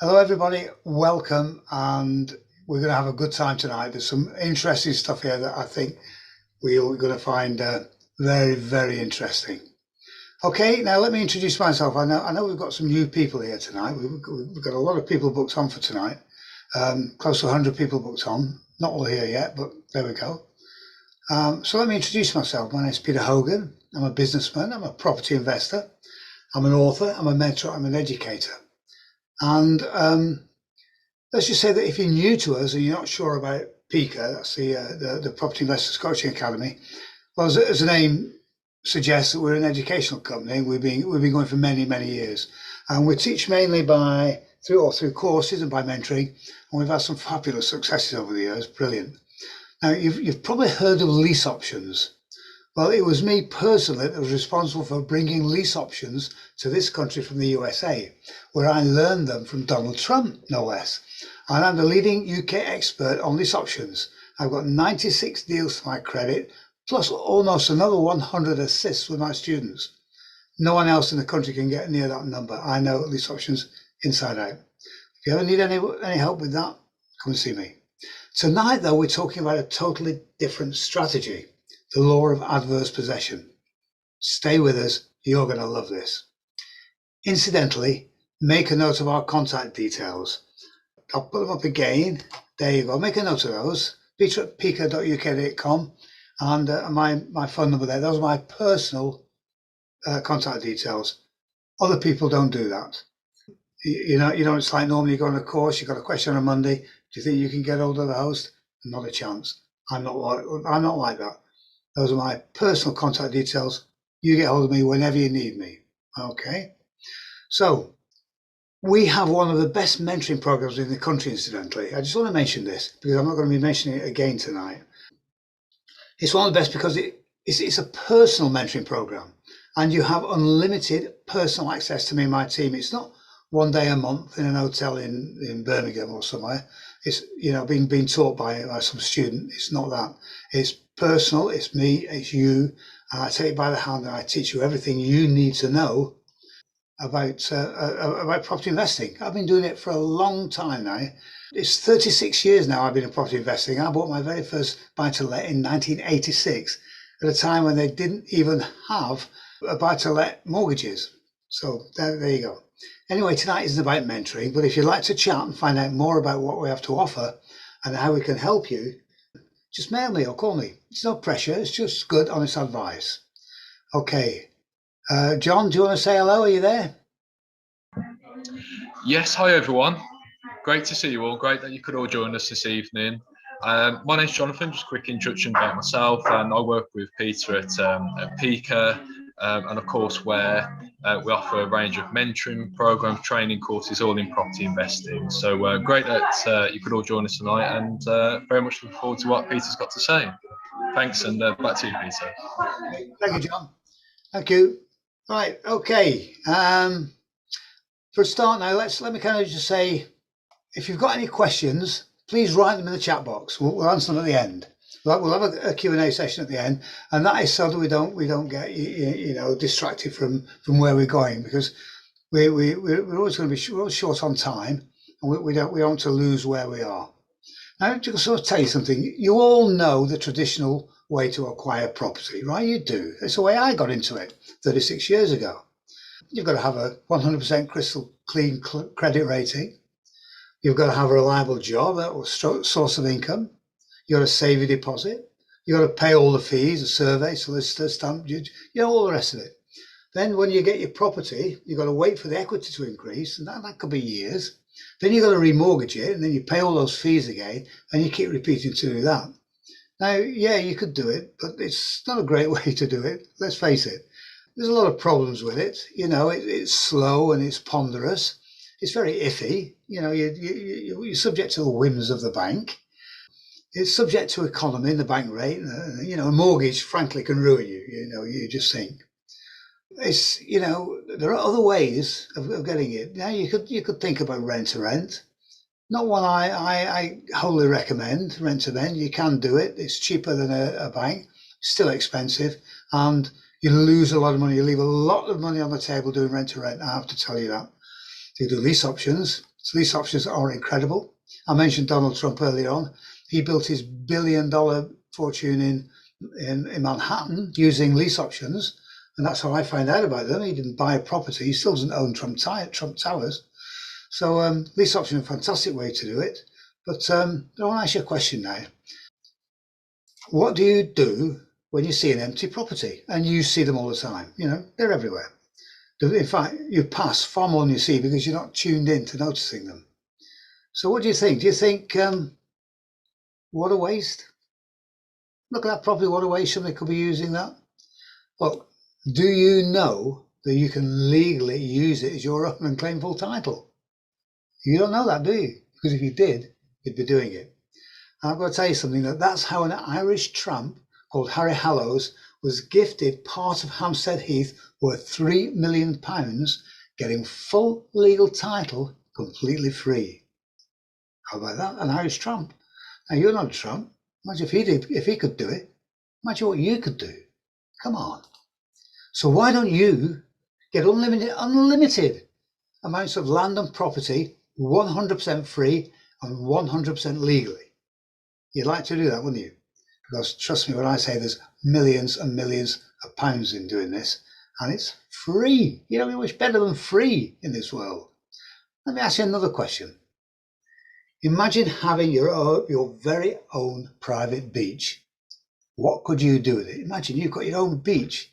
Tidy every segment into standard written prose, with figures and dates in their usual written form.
Hello, everybody. Welcome, and we're going to have a good time tonight. There's some interesting stuff here that I think we're going to find very, very interesting. Okay, now let me introduce myself. I know we've got some new people here tonight. We've got a lot of people booked on for tonight. Close to 100 people booked on. Not all here yet, but there we go. So let me introduce myself. My name is Peter Hogan. I'm a businessman. I'm a property investor. I'm an author. I'm a mentor. I'm an educator. And let's just say that if you're new to us and you're not sure about PICA, that's the Property Investors Coaching Academy, well, as the name suggests, that we're an educational company. We've been going for many, many years, and we teach mainly through courses and by mentoring, and we've had some fabulous successes over the years. Brilliant. Now, you've probably heard of lease options. Well, it was me personally that was responsible for bringing lease options to this country from the USA, where I learned them from Donald Trump, no less. And I'm the leading UK expert on lease options. I've got 96 deals to my credit, plus almost another 100 assists with my students. No one else in the country can get near that number. I know lease options inside out. If you ever need any help with that, come and see me. Tonight, though, we're talking about a totally different strategy. The law of adverse possession. Stay with us, you're going to love this. Incidentally, make a note of our contact details. I'll put them up again. There you go. Make a note of those. peter@pica.uk.com and my phone number there. Those are my personal contact details. Other people don't do that. You know, it's like normally you go on a course, you've got a question on a Monday. Do you think you can get hold of the host? Not a chance. I'm not like that. Those are my personal contact details. You get hold of me whenever you need me. Okay. So we have one of the best mentoring programs in the country, incidentally. I just want to mention this because I'm not going to be mentioning it again tonight. It's one of the best because it's a personal mentoring program and you have unlimited personal access to me and my team. It's not one day a month in an hotel in Birmingham or somewhere. It's, being taught by some student. It's not that. It's personal. It's me. It's you. And I take you by the hand and I teach you everything you need to know about property investing. I've been doing it for a long time now. It's 36 years now I've been in property investing. I bought my very first buy-to-let in 1986 at a time when they didn't even have a buy-to-let mortgages. So there you go. Anyway, tonight isn't about mentoring, but if you'd like to chat and find out more about what we have to offer and how we can help you, just mail me or call me. It's no pressure. It's just good, honest advice. Okay. John, do you want to say hello? Are you there? Yes, hi everyone. Great to see you all. Great that you could all join us this evening. My name's Jonathan. Just a quick introduction about myself, and I work with Peter at PICA, and of course where we offer a range of mentoring programs, training courses, all in property investing. So great that you could all join us tonight, and very much looking forward to what Peter's got to say. Thanks, and back to you, Peter. Thank you, John. Thank you. Right. Okay. For a start now, let me kind of just say, if you've got any questions, please write them in the chat box. We'll answer them at the end. We'll have a Q&A session at the end, and that is so that we don't get distracted from where we're going, because we're always going to be we're always short on time, and we don't want to lose where we are. Now, to sort of tell you something, you all know the traditional way to acquire property, right? You do. It's the way I got into it 36 years ago. You've got to have a 100% crystal clean credit rating. You've got to have a reliable job or source of income. You've got to save your deposit. You've got to pay all the fees, the survey, solicitor, stamp duty, all the rest of it. Then when you get your property, you've got to wait for the equity to increase, and that could be years. Then you've got to remortgage it, and then you pay all those fees again, and you keep repeating to do that. Now, yeah, you could do it, but it's not a great way to do it. Let's face it. There's a lot of problems with it. It's slow and it's ponderous. It's very iffy. You're subject to the whims of the bank. It's subject to economy and the bank rate. A mortgage, frankly, can ruin you. You just think. It's, there are other ways of getting it. Now, you could think about rent to rent. Not one I wholly recommend, rent to rent. You can do it. It's cheaper than a bank. Still expensive. And you lose a lot of money. You leave a lot of money on the table doing rent to rent. I have to tell you that. You do lease options. So lease options are incredible. I mentioned Donald Trump earlier on. He built his $1 billion fortune in Manhattan using lease options. And that's how I found out about them. He didn't buy a property. He still doesn't own Trump Towers. So lease option is a fantastic way to do it. But I want to ask you a question now. What do you do when you see an empty property? And you see them all the time. You know, they're everywhere. In fact, you pass far more than you see because you're not tuned in to noticing them. So what do you think? Do you think, what a waste? Look at that property, what a waste, somebody could be using that. Well, do you know that you can legally use it as your own and claim full title? You don't know that, do you? Because if you did, you'd be doing it. And I've got to tell you something, that's how an Irish tramp called Harry Hallowes was gifted part of Hampstead Heath worth £3 million, getting full legal title completely free. How about that? An Irish tramp. Now, you're not a tramp. Imagine if he could do it. Imagine what you could do. Come on. So why don't you get unlimited amounts of land and property, 100% free and 100% legally? You'd like to do that, wouldn't you? Because trust me when I say there's millions and millions of pounds in doing this, and it's free. You don't know much better than free in this world. Let me ask you another question. Imagine having your very own private beach. What could you do with it? Imagine you've got your own beach.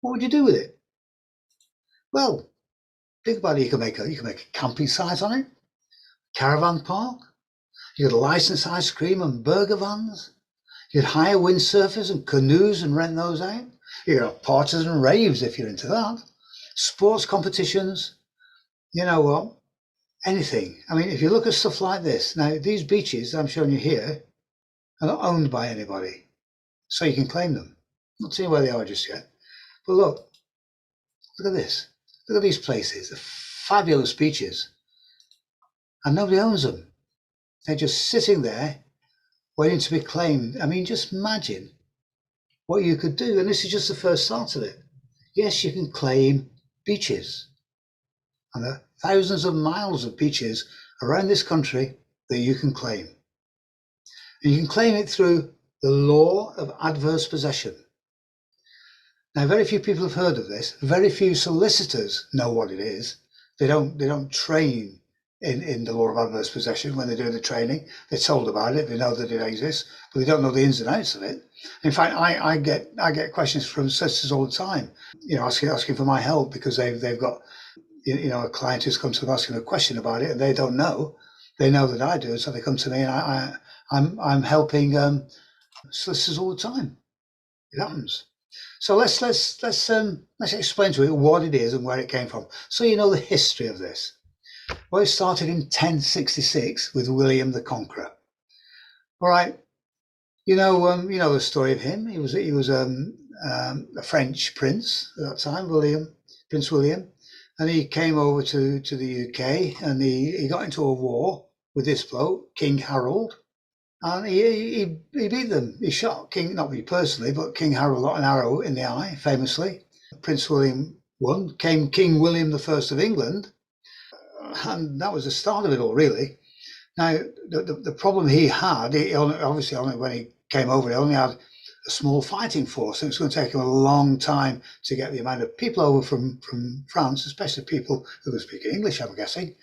What would you do with it? Well, think about it. You can make a camping site on it, caravan park. You could license ice cream and burger vans. You'd hire windsurfers and canoes and rent those out. You could have parties and raves if you're into that. Sports competitions. You know what? Anything. I mean, if you look at stuff like this, now these beaches I'm showing you here are not owned by anybody, so you can claim them. I'm not seeing where they are just yet. But look at this. Look at these places. They're fabulous beaches. And nobody owns them. They're just sitting there waiting to be claimed. I mean, just imagine what you could do. And this is just the first start of it. Yes, you can claim beaches. And there are thousands of miles of beaches around this country that you can claim. And you can claim it through the law of adverse possession. Now, very few people have heard of this. Very few solicitors know what it is. They don't train in the law of adverse possession when they're doing the training. They're told about it. They know that it exists, but they don't know the ins and outs of it. In fact, I get questions from solicitors all the time, you know, asking for my help because they've got, you know, a client who's come to them asking a question about it and they don't know. They know that I do, so they come to me, and I'm helping solicitors all the time. It happens. So let's explain to you what it is and where it came from, so you know the history of this. Well, it started in 1066 with William the Conqueror. All right, you know the story of him. He was a French prince at that time, Prince William. And he came over to the UK and he got into a war with this bloke, King Harold, and he beat them. He shot not me personally, but King Harold got an arrow in the eye, famously. Prince William won, came King William I of England, and that was the start of it all, really. Now, the problem he had, obviously only when he came over, he only had a small fighting force, and it's going to take him a long time to get the amount of people over from France, especially people who can speak English, I'm guessing,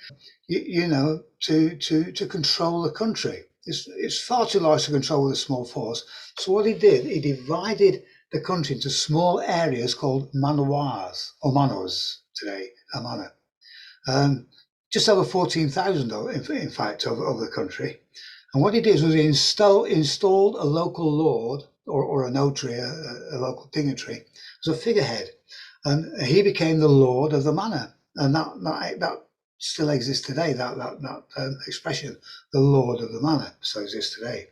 you know, to control the country. It's far too large to control with a small force. So what he did, he divided the country into small areas called manors, or manors today, a manor. Just over 14,000, in fact, over the country. And what he did was he installed a local lord or a notary, a local dignitary, as a figurehead, and he became the lord of the manor. And that still exists today. That expression, the lord of the manor, still exists today.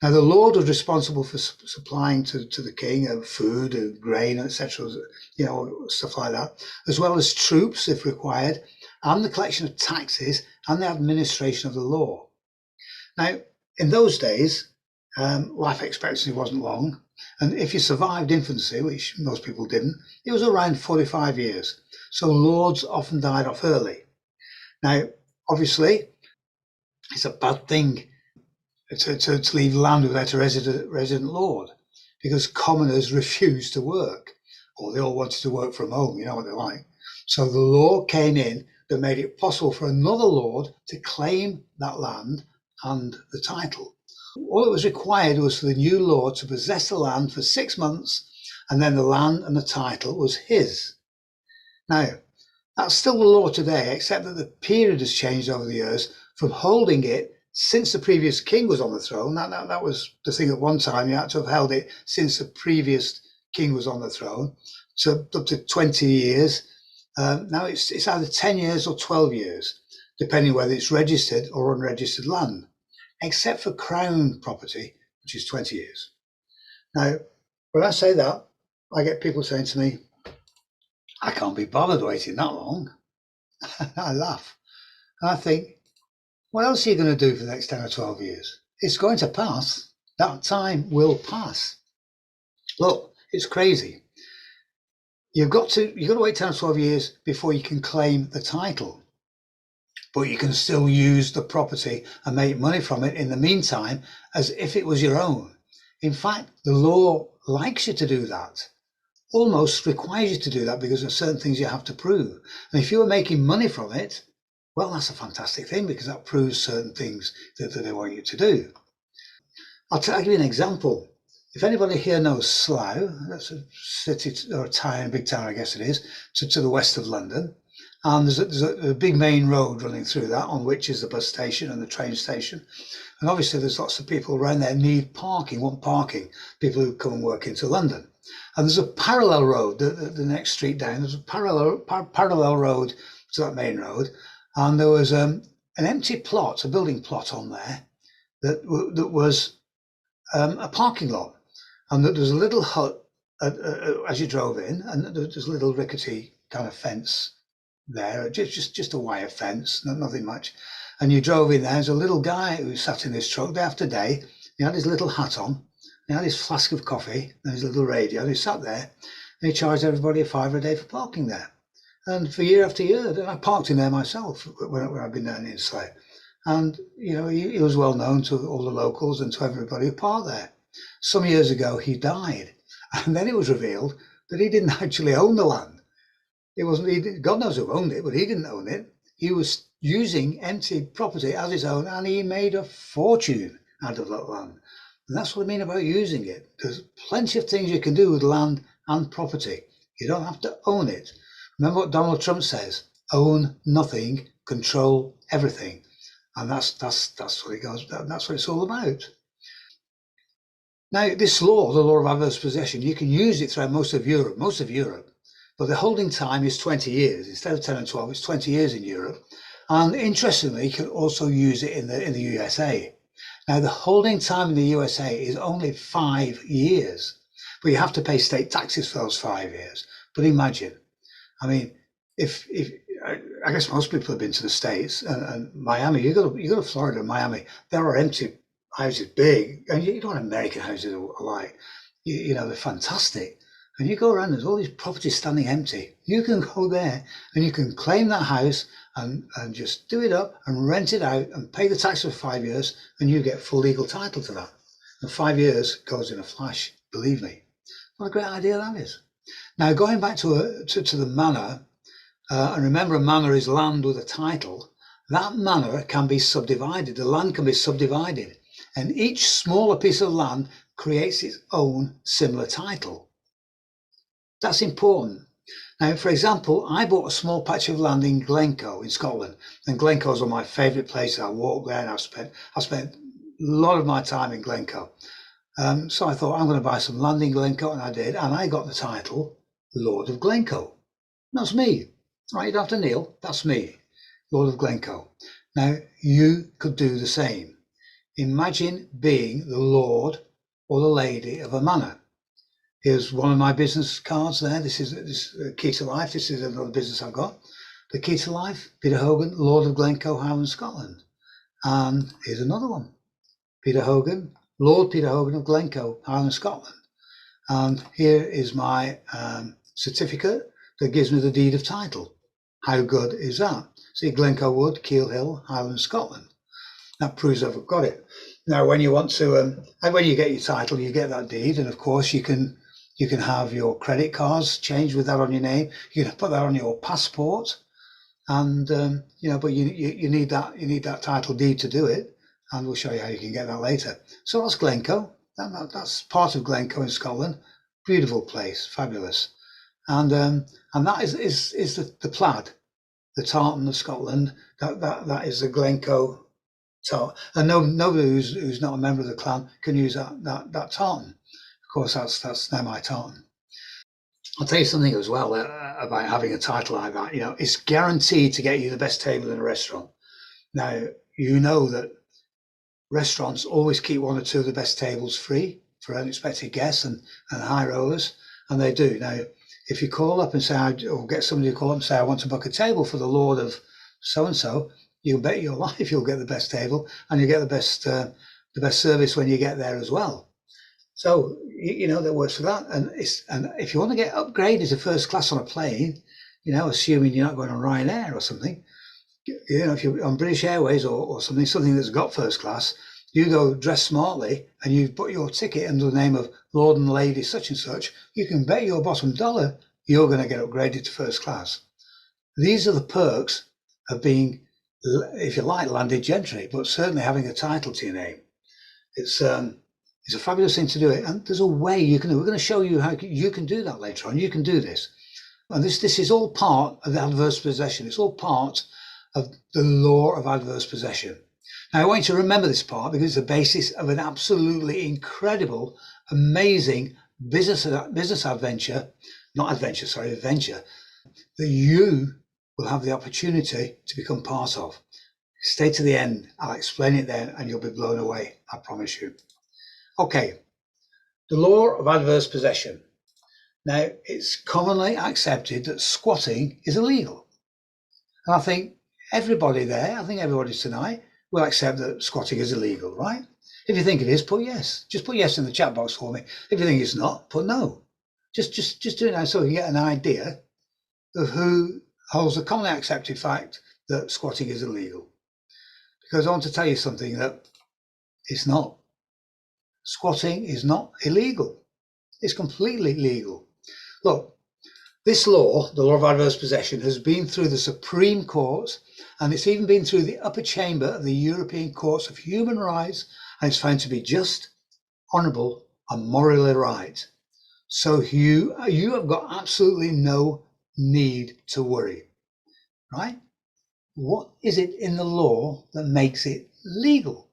Now, the lord was responsible for supplying to the king food and grain, etc., you know, stuff like that, as well as troops if required, and the collection of taxes and the administration of the law. Now, in those days, life expectancy wasn't long, and if you survived infancy, which most people didn't, it was around 45 years. So lords often died off early. Now, obviously, it's a bad thing to leave land without a resident lord, because commoners refused to work, or they all wanted to work from home, you know what they're like. So the law came in that made it possible for another lord to claim that land and the title. All that was required was for the new lord to possess the land for 6 months, and then the land and the title was his. Now, that's still the law today, except that the period has changed over the years from holding it since the previous king was on the throne. That was the thing at one time. You had to have held it since the previous king was on the throne, to up to 20 years. Now it's either 10 years or 12 years, depending whether it's registered or unregistered land, except for crown property, which is 20 years. Now, when I say that, I get people saying to me, I can't be bothered waiting that long. I laugh. And I think, what else are you going to do for the next 10 or 12 years? It's going to pass. That time will pass. Look, it's crazy. You've got to wait 10 or 12 years before you can claim the title. But you can still use the property and make money from it in the meantime as if it was your own. In fact, the law likes you to do that. Almost requires you to do that, because there's certain things you have to prove. And if you were making money from it, well, that's a fantastic thing, because that proves certain things that they want you to do. I'll give you an example. If anybody here knows Slough, that's a city or a town, big town, I guess it is, to the west of London. And there's a big main road running through that, on which is the bus station and the train station. And obviously there's lots of people around there need parking, want parking, people who come and work into London. And there's a parallel road, the next street down, there's a parallel road to that main road. And there was an empty plot, a building plot on there that was a parking lot. And there's a little hut as you drove in, and there's a little rickety kind of fence there, just a wire fence, nothing much. And you drove in there, there's a little guy who sat in his truck day after day. He had his little hat on, he had his flask of coffee and his little radio, and he sat there, and he charged everybody £5 a day for parking there. And for year after year, and I parked in there myself when I've been down in Slough. And, you know, he was well known to all the locals and to everybody who parked there. Some years ago, he died. And then it was revealed that he didn't actually own the land. It wasn't, God knows who owned it, but he didn't own it. He was using empty property as his own, and he made a fortune out of that land. And that's what I mean about using it. There's plenty of things you can do with land and property. You don't have to own it. Remember what Donald Trump says: own nothing, control everything. And that's what it goes. That's what it's all about. Now, this law, the law of adverse possession, you can use it throughout most of Europe, but the holding time is 20 years. Instead of 10 and 12, it's 20 years in Europe. And interestingly, you can also use it in the USA. Now, the holding time in the USA is only 5 years, but you have to pay state taxes for those 5 years. But imagine, I mean, if I guess most people have been to the States and Miami, you go to Florida, Miami, there are empty houses, big, and you know what American houses are like. You know, they're fantastic. And you go around, there's all these properties standing empty. You can go there and you can claim that house and just do it up and rent it out and pay the tax for 5 years, and you get full legal title to that. And 5 years goes in a flash, believe me. What a great idea that is. Now, going back to the manor, and remember, a manor is land with a title. That manor can be subdivided. The land can be subdivided, and each smaller piece of land creates its own similar title. That's important. Now, for example, I bought a small patch of land in Glencoe in Scotland, and Glencoe is one of my favourite places. I walked there, and I spent a lot of my time in Glencoe. So I thought, I'm going to buy some land in Glencoe, and I did, and I got the title Lord of Glencoe. That's me. Right, you don't have to kneel. That's me, Lord of Glencoe. Now, you could do the same. Imagine being the Lord or the Lady of a manor. Here's one of my business cards there. This is Key to Life. This is another business I've got. The Key to Life, Peter Hogan, Lord of Glencoe, Highlands, Scotland. And here's another one. Peter Hogan, Lord Peter Hogan of Glencoe, Highlands, Scotland. And here is my certificate that gives me the deed of title. How good is that? See, Glencoe Wood, Keel Hill, Highland, Scotland. That proves I've got it. Now, when you want to, and when you get your title, you get that deed, and of course you can have your credit cards changed with that on your name. You can put that on your passport, and but you need that title deed to do it, and we'll show you how you can get that later. So that's Glencoe. That's part of Glencoe in Scotland. Beautiful place, fabulous, and that is the plaid, the tartan of Scotland. That is the Glencoe tartan, and nobody who's not a member of the clan can use that tartan. Of course, that's now my tartan. I'll tell you something as well about having a title like that. It's guaranteed to get you the best table in a restaurant. Now, you know that restaurants always keep one or two of the best tables free for unexpected guests and high rollers, and they do. Now, if you call up and say, or get somebody to call up and say, I want to book a table for the Lord of so-and-so, you bet your life you'll get the best table, and you get the best service when you get there as well. So, that works for that. And if you want to get upgraded to first class on a plane, assuming you're not going on Ryanair or something, if you're on British Airways or something that's got first class, you go dress smartly and you put your ticket under the name of Lord and Lady such and such, you can bet your bottom dollar you're going to get upgraded to first class. These are the perks of being, if you like, landed gentry, but certainly having a title to your name. It's a fabulous thing to do it, and there's a way you can do it. We're going to show you how you can do that later on. You can do this. And this is all part of the adverse possession. It's all part of the law of adverse possession. Now, I want you to remember this part because it's the basis of an absolutely incredible, amazing business adventure that you will have the opportunity to become part of. Stay to the end. I'll explain it then and you'll be blown away. I promise you. Okay, the law of adverse possession. Now, it's commonly accepted that squatting is illegal. And I think everybody tonight will accept that squatting is illegal, right? If you think it is, put yes. Just put yes in the chat box for me. If you think it's not, put no. Just do it now so you get an idea of who holds the commonly accepted fact that squatting is illegal. Because I want to tell you something that it's not. Squatting is not illegal. It's completely legal. Look, this law, the law of adverse possession, has been through the Supreme Court, and it's even been through the upper chamber of the European Courts of Human Rights, and it's found to be just, honourable, and morally right. So you have got absolutely no need to worry, right? What is it in the law that makes it legal?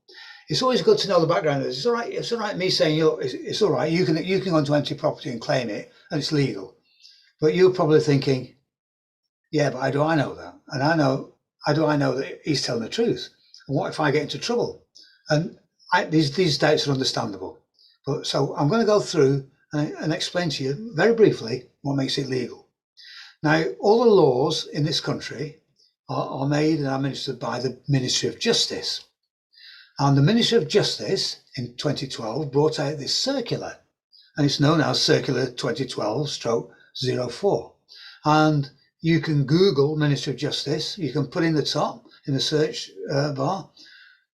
It's always good to know the background of this. It's all right me saying it's all right. You can go onto empty property and claim it, and it's legal. But you're probably thinking, yeah, but how do I know that? And how do I know that he's telling the truth? And what if I get into trouble? And these doubts are understandable. But so I'm going to go through and explain to you very briefly what makes it legal. Now, all the laws in this country are made and administered by the Ministry of Justice. And the Ministry of Justice in 2012 brought out this circular, and it's known as Circular 2012/04. And you can Google Ministry of Justice. You can put in the top in the search bar,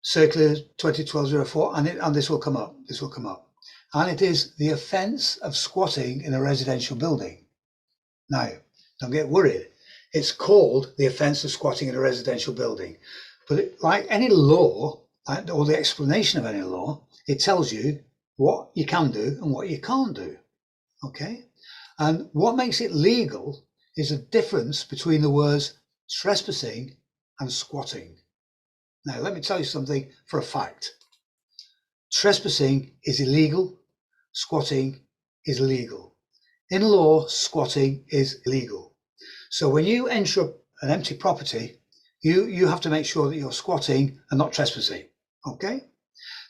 Circular 2012/04, and this will come up. This will come up. And it is the offence of squatting in a residential building. Now, don't get worried. It's called the offence of squatting in a residential building. But like any law, or the explanation of any law, it tells you what you can do and what you can't do. Okay? And what makes it legal is a difference between the words trespassing and squatting. Now, let me tell you something for a fact. Trespassing is illegal. Squatting is legal. In law, squatting is illegal. So when you enter an empty property, you have to make sure that you're squatting and not trespassing. Okay?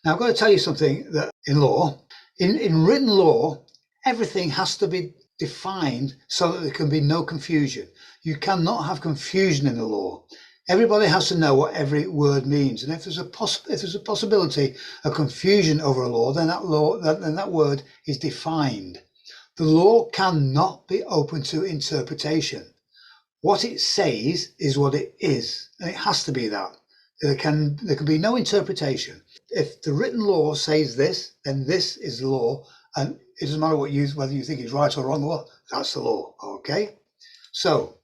Now, I've got to tell you something that in law, in written law, everything has to be defined so that there can be no confusion. You cannot have confusion in the law. Everybody has to know what every word means. And if there's a possibility of confusion over a law, then that word is defined. The law cannot be open to interpretation. What it says is what it is, and it has to be that. There can be no interpretation. If the written law says this, then this is the law, and it doesn't matter whether you think it's right or wrong. Well, that's the law. Okay. So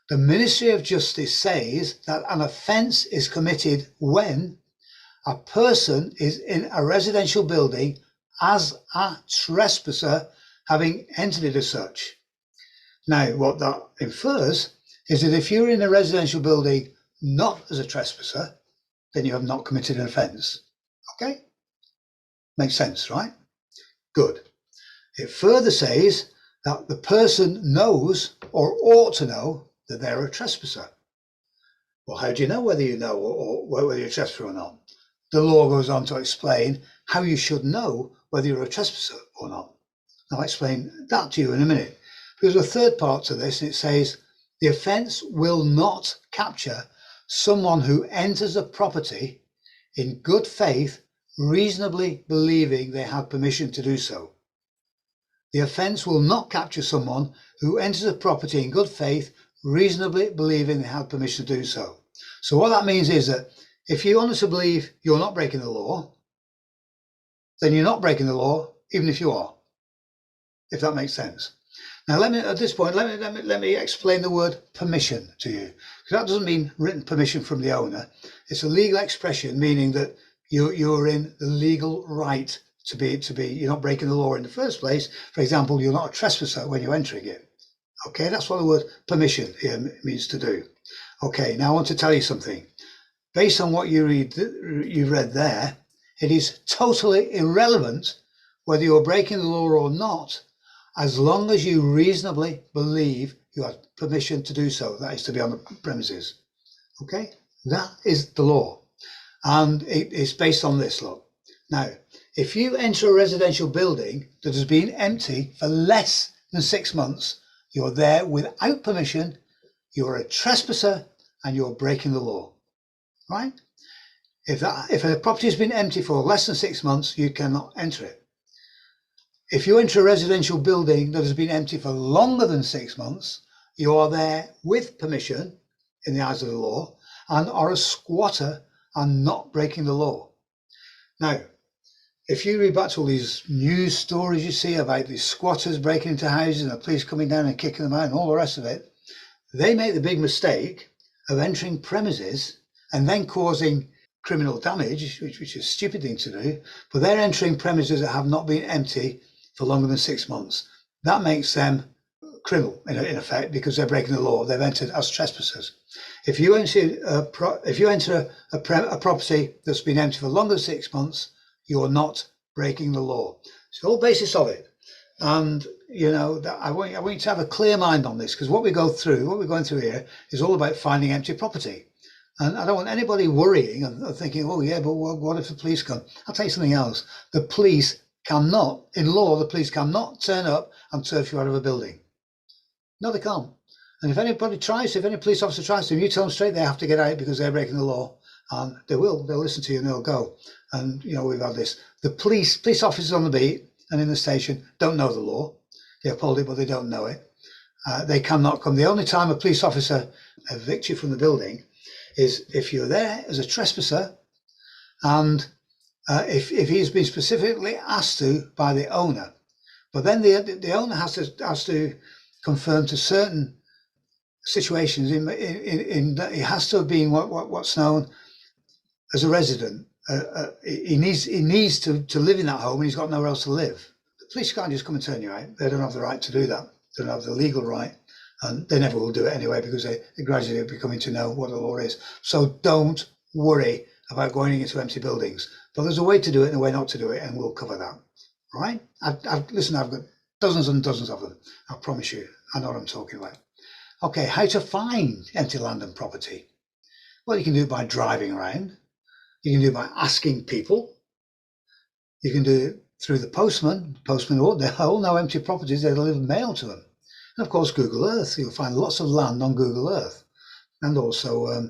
the Ministry of Justice says that an offence is committed when a person is in a residential building as a trespasser, having entered it as such. Now, what that infers is that if you're in a residential building not as a trespasser, then you have not committed an offence. Okay? Makes sense, right? Good. It further says that the person knows or ought to know that they're a trespasser. Well, how do you know whether you know or whether you're a trespasser or not? The law goes on to explain how you should know whether you're a trespasser or not. I'll explain that to you in a minute. There's a third part to this, and it says the offence will not capture someone who enters a property in good faith, reasonably believing they have permission to do so. The offence will not capture someone who enters a property in good faith, reasonably believing they have permission to do so. So what that means is that if you honestly believe you're not breaking the law, then you're not breaking the law, even if you are, if that makes sense. Now, at this point, let me explain the word permission to you. Because that doesn't mean written permission from the owner. It's a legal expression, meaning that you're in the legal right to be. You're not breaking the law in the first place. For example, you're not a trespasser when you're entering it. Okay, that's what the word permission here means to do. Okay, now I want to tell you something. Based on what you read there, it is totally irrelevant whether you're breaking the law or not, as long as you reasonably believe you have permission to do so, that is to be on the premises. Okay, that is the law, and it's based on this law. Now, if you enter a residential building that has been empty for less than 6 months, you're there without permission, you're a trespasser, and you're breaking the law, right? If a property has been empty for less than 6 months, you cannot enter it. If you enter a residential building that has been empty for longer than 6 months, you are there with permission in the eyes of the law and are a squatter and not breaking the law. Now, if you read back to all these news stories you see about these squatters breaking into houses and the police coming down and kicking them out and all the rest of it, they make the big mistake of entering premises and then causing criminal damage, which is a stupid thing to do, but they're entering premises that have not been empty for longer than 6 months. That makes them criminal in effect, because they're breaking the law. They've entered as trespassers. If you enter a property that's been empty for longer than 6 months, you're not breaking the law. It's the whole basis of it. And you know, I want you to have a clear mind on this, because what we're going through here is all about finding empty property. And I don't want anybody worrying and thinking, oh yeah, but what if the police come? I'll tell you something else. The police cannot, in law, the police cannot turn up and turf you out of a building. No, they can't. And if any police officer tries to, you tell them straight they have to get out because they're breaking the law, and they will. They'll listen to you and they'll go. And you know, we've had this. The police officers on the beat and in the station don't know the law. They uphold it, but they don't know it. They cannot come. The only time a police officer evicts you from the building is if you're there as a trespasser, and if he's been specifically asked to by the owner. But then the owner has to confirm to certain situations in that he has to have been what's known as a resident. He needs to live in that home, and he's got nowhere else to live. The police can't just come and turn you out. They don't have the right to do that. They don't have the legal right, and they never will do it anyway, because they gradually are becoming to know what the law is. So don't worry about going into empty buildings. But there's a way to do it and a way not to do it, and we'll cover that. Right? I've got dozens and dozens of them. I promise you, I know what I'm talking about. Okay, how to find empty land and property? Well, you can do it by driving around. You can do it by asking people. You can do it through the postman. Postmen all know empty properties. They deliver mail to them. And of course, Google Earth. You'll find lots of land on Google Earth, and also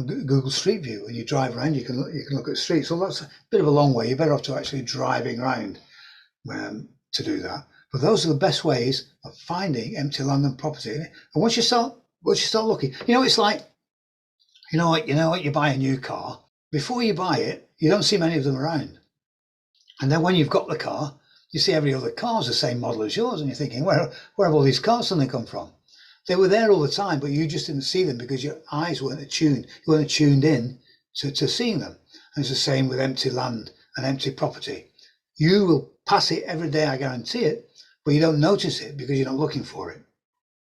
Google Street View. When you drive around, you can look at streets. So that's a bit of a long way. You're better off to actually driving around to do that. But those are the best ways of finding empty land and property. And once you start once you start looking, it's like, you buy a new car. Before you buy it, you don't see many of them around. And then when you've got the car, you see every other car's the same model as yours, and you're thinking, where have all these cars suddenly come from? They were there all the time, but you just didn't see them because your eyes weren't attuned. You weren't tuned in to seeing them. And it's the same with empty land and empty property. You will pass it every day, I guarantee it, but you don't notice it because you're not looking for it.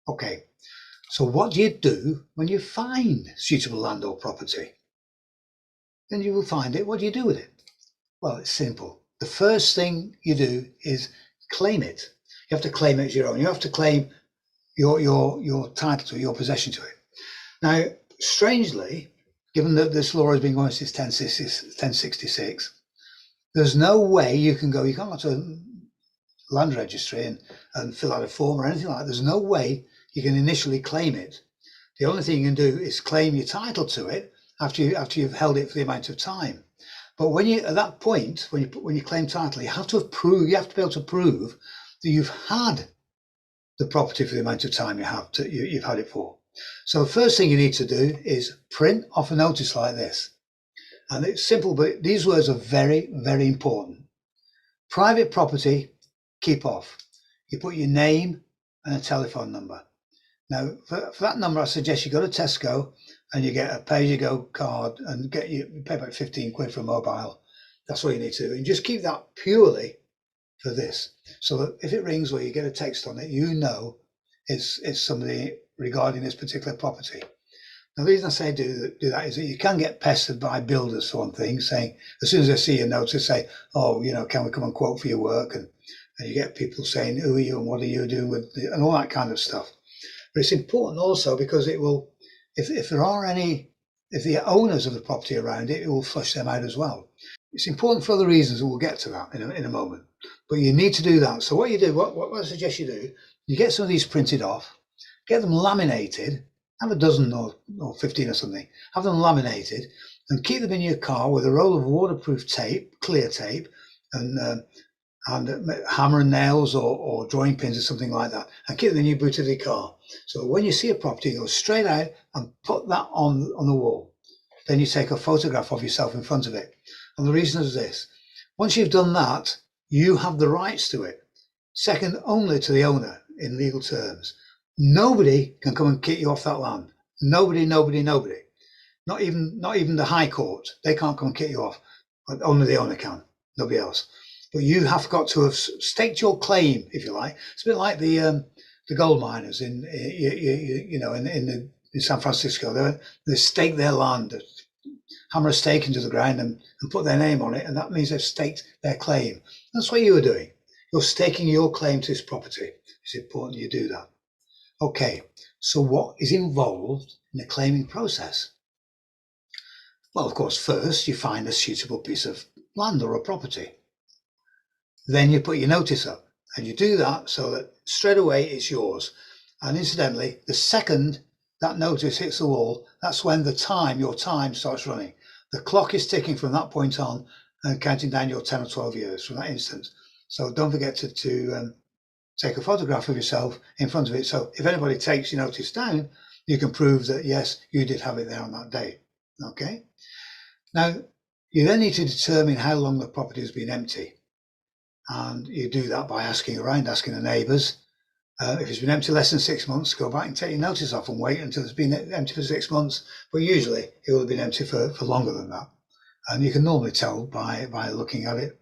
Okay, so what do you do when you find suitable land or property? Then you will find it. What do you do with it? Well, it's simple. The first thing you do is claim it. You have to claim it as your own. You have to claim your title to it, your possession to it. Now, strangely, given that this law has been going since 1066, there's no way you can't go to a land registry and fill out a form or anything like that. There's no way you can initially claim it. The only thing you can do is claim your title to it after you've held it for the amount of time. But at that point, when you claim title, you have to be able to prove that you've had the property for the amount of time you've had it for. So the first thing you need to do is print off a notice like this. And it's simple, but these words are very, very important. Private property, keep off. You put your name and a telephone number. Now, for that number, I suggest you go to Tesco and you get a pay-as-you-go card and you pay about 15 quid for a mobile. That's all you need to do. And just keep that purely for this, so that if it rings or you get a text on it, it's somebody regarding this particular property. Now, the reason I say do that is that you can get pestered by builders for one thing, saying, as soon as they see your notice, say, oh, can we come and quote for your work? And you get people saying, who are you and what are you doing and all that kind of stuff. But it's important also because it will, if the owners of the property around it, it will flush them out as well. It's important for other reasons, and we'll get to that in a moment. But you need to do that. So what you do, what I suggest you do, you get some of these printed off, get them laminated, have a dozen or 15 or something, have them laminated, and keep them in your car with a roll of waterproof tape, clear tape, and hammer and nails or drawing pins or something like that, and keep them in your boot of your car. So when you see a property, you go straight out and put that on the wall. Then you take a photograph of yourself in front of it. And the reason is this: once you've done that, you have the rights to it, second only to the owner in legal terms. Nobody can come and kick you off that land. Nobody. Not even the High Court. They can't come and kick you off. But only the owner can. Nobody else. But you have got to have staked your claim, if you like. It's a bit like the gold miners in San Francisco. They stake their land, hammer a stake into the ground and put their name on it, and that means they've staked their claim. That's what you are doing. You're staking your claim to this property. It's important you do that. Okay, so what is involved in the claiming process? Well, of course, first you find a suitable piece of land or a property. Then you put your notice up, and you do that so that straight away it's yours. And incidentally, the second that notice hits the wall, that's when your time starts running. The clock is ticking from that point on and counting down your 10 or 12 years from that instant. So don't forget to take a photograph of yourself in front of it. So if anybody takes your notice down, you can prove that, yes, you did have it there on that day. Okay. Now, you then need to determine how long the property has been empty. And you do that by asking around, asking the neighbours. If it's been empty less than 6 months, go back and take your notice off and wait until it's been empty for 6 months. But usually it will have been empty for longer than that. And you can normally tell by looking at it,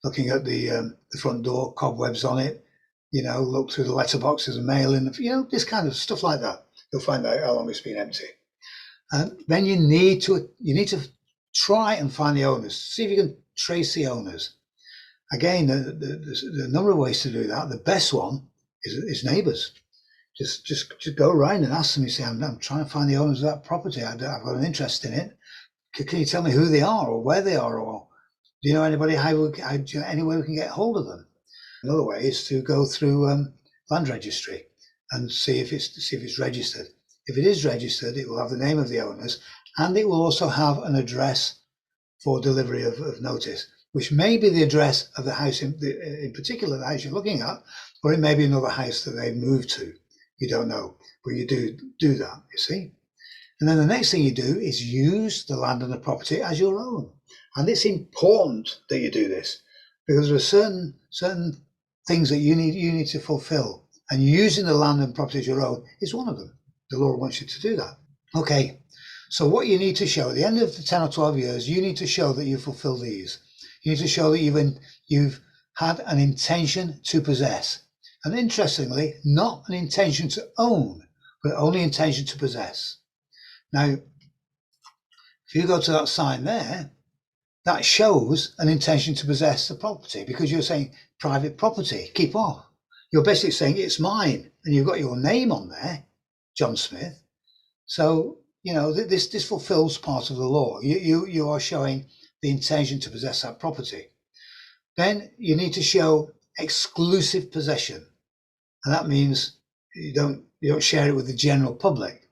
looking at the front door, cobwebs on it, look through the letterboxes and mail in, this kind of stuff like that. You'll find out how long it's been empty. Then you need to try and find the owners. See if you can trace the owners. Again, the number of ways to do that. The best one is neighbours. Just go around and ask them. You say, I'm trying to find the owners of that property. I've got an interest in it. Can you tell me who they are or where they are, or do you know anybody? Any way we can get hold of them? Another way is to go through land registry and see if it's registered. If it is registered, it will have the name of the owners, and it will also have an address for delivery of notice, which may be the address of the house in particular, the house you're looking at, or it may be another house that they've moved to. you don't know, but you do that, you see. And then the next thing you do is use the land and the property as your own. And it's important that you do this because there are certain things that you need to fulfill. And using the land and property as your own is one of them. The Lord wants you to do that. Okay, so what you need to show at the end of the 10 or 12 years, you need to show that you fulfill these. You need to show that you've had an intention to possess. And interestingly, not an intention to own, but only intention to possess. Now, if you go to that sign there, that shows an intention to possess the property because you're saying private property, keep off. You're basically saying it's mine, and you've got your name on there, John Smith. So, you know, this fulfills part of the law. You are showing the intention to possess that property. Then you need to show exclusive possession, and that means you don't share it with the general public.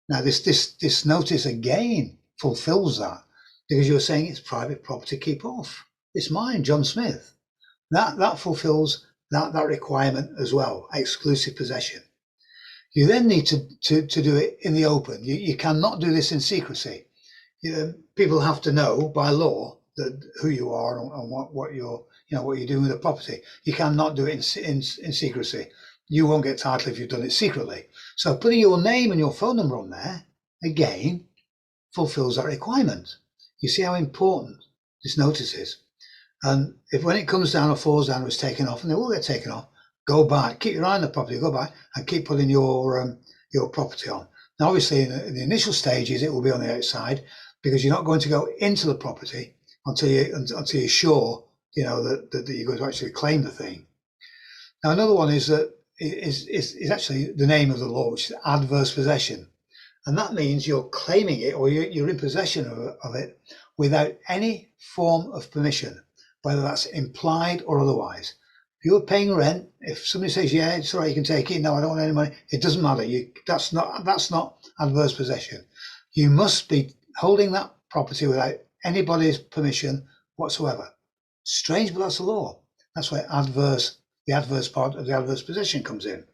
Now, this notice again fulfills that because you're saying it's private property, keep off. It's mine, John Smith. That fulfills that requirement as well, exclusive possession. You then need to do it in the open. You cannot do this in secrecy. People have to know by law that who you are and what you're doing with the property. You cannot do it in secrecy. You won't get title if you've done it secretly. So putting your name and your phone number on there, again, fulfills that requirement. You see how important this notice is. And if when it comes down or falls down or is taken off, and they will get taken off, go back, keep your eye on the property, go back and keep putting your property on. Now, obviously, in the initial stages, it will be on the outside because you're not going to go into the property until you're sure, that you're going to actually claim the thing. Now, another one is actually the name of the law, which is adverse possession. And that means you're claiming it or you're in possession of it without any form of permission, whether that's implied or otherwise. If you're paying rent, if somebody says, yeah, it's all right, you can take it. No, I don't want any money. It doesn't matter. That's not adverse possession. You must be holding that property without anybody's permission whatsoever. Strange, but that's the law. That's where the adverse part of the adverse possession comes in.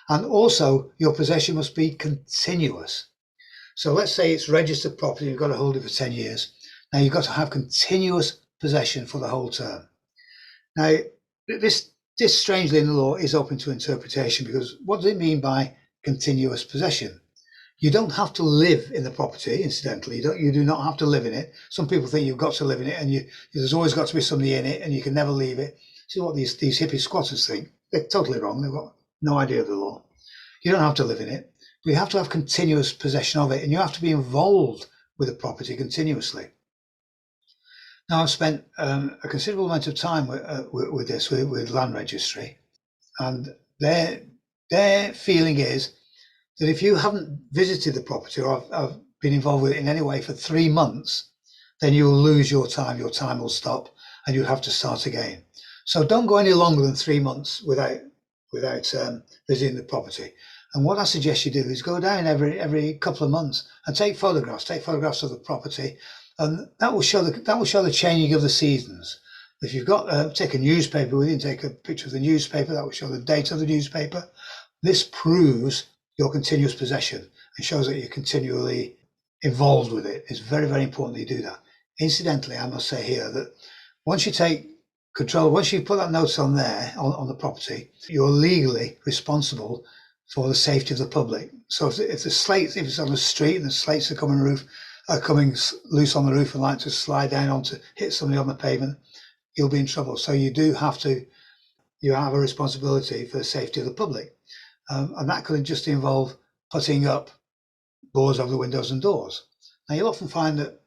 And also your possession must be continuous. So let's say it's registered property, you've got to hold it for 10 years. Now you've got to have continuous possession for the whole term. Now, this strangely in the law is open to interpretation because what does it mean by continuous possession? You don't have to live in the property, incidentally. You do not have to live in it. Some people think you've got to live in it and there's always got to be somebody in it and you can never leave it. See what these hippie squatters think? They're totally wrong. They've got no idea of the law. You don't have to live in it, but you have to have continuous possession of it and you have to be involved with the property continuously. Now, I've spent a considerable amount of time with this, with land registry, and their feeling is that if you haven't visited the property or have been involved with it in any way for 3 months, then you will lose your time will stop and you'll have to start again. So don't go any longer than 3 months without visiting the property. And what I suggest you do is go down every couple of months and take photographs of the property, and that will show the changing of the seasons. If you've got take a newspaper with you and take a picture of the newspaper, that will show the date of the newspaper. This proves your continuous possession and shows that you're continually involved with it. It's very, very important that you do that. Incidentally, I must say here that once you take control, once you put that notice on there on the property, you're legally responsible for the safety of the public. So if it's on the street and the slates are coming loose on the roof and like to slide down hit somebody on the pavement, you'll be in trouble. So you have a responsibility for the safety of the public. And that could just involve putting up boards over the windows and doors. Now you'll often find that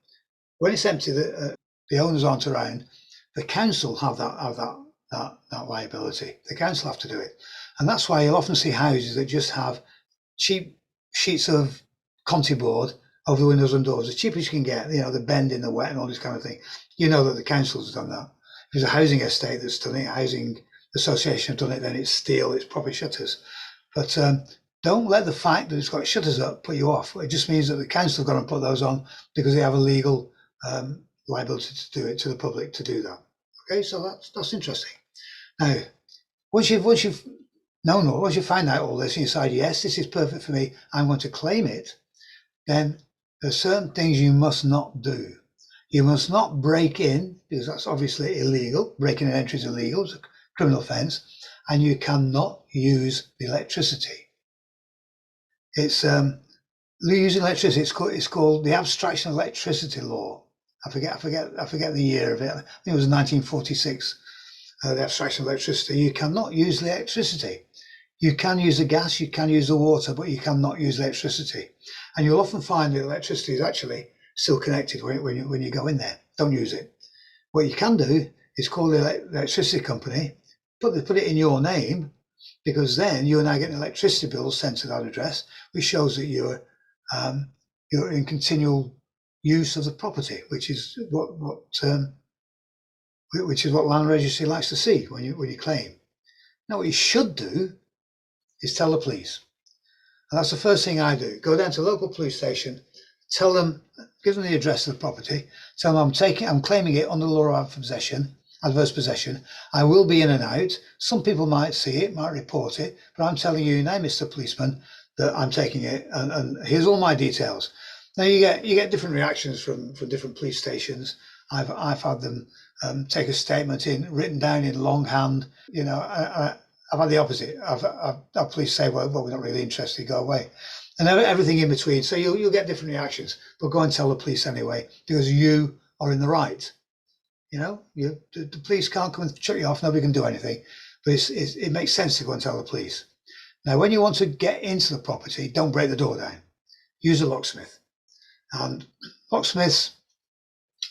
when it's empty, the owners aren't around, the council have that liability. The council have to do it. And that's why you'll often see houses that just have cheap sheets of Conti board over the windows and doors, as cheap as you can get, the bend in the wet and all this kind of thing. You know that the council's done that. If there's a housing estate that's done it, a housing association have done it, then it's steel, it's proper shutters. But don't let the fact that it's got shutters up put you off. It just means that the council have got to put those on because they have a legal liability to do it to the public to do that. Okay, so that's interesting. Now, once you've No, no. Once you find out all this and you decide, yes, this is perfect for me, I'm going to claim it, then there's certain things you must not do. You must not break in, because that's obviously illegal. Breaking and entry is illegal. It's a criminal offence. And you cannot use the electricity. It's using electricity. It's called the abstraction of electricity law. I forget the year of it. I think it was 1946. The abstraction of electricity. You cannot use the electricity. You can use the gas, you can use the water, but you cannot use electricity. And you'll often find that electricity is actually still connected when you go in there. Don't use it. What you can do is call the electricity company, put it in your name, because then you and I get an electricity bill sent to that address, which shows that you're in continual use of the property, which is what land registry likes to see when you claim. Now, what you should do is tell the police. And that's the first thing I do. Go down to the local police station, tell them, give them the address of the property, tell them I'm claiming it under the law of adverse possession. I will be in and out. Some people might see it, might report it, but I'm telling you now, Mr. Policeman, that I'm taking it, and here's all my details. Now you get different reactions from different police stations. I've had them take a statement written down in longhand. I've had the opposite. I've police say, well, we're not really interested, go away. And everything in between. So you'll get different reactions, but go and tell the police anyway, because you are in the right. The police can't come and shut you off. Nobody can do anything, but it makes sense to go and tell the police. Now, when you want to get into the property, don't break the door down. Use a locksmith. And locksmiths,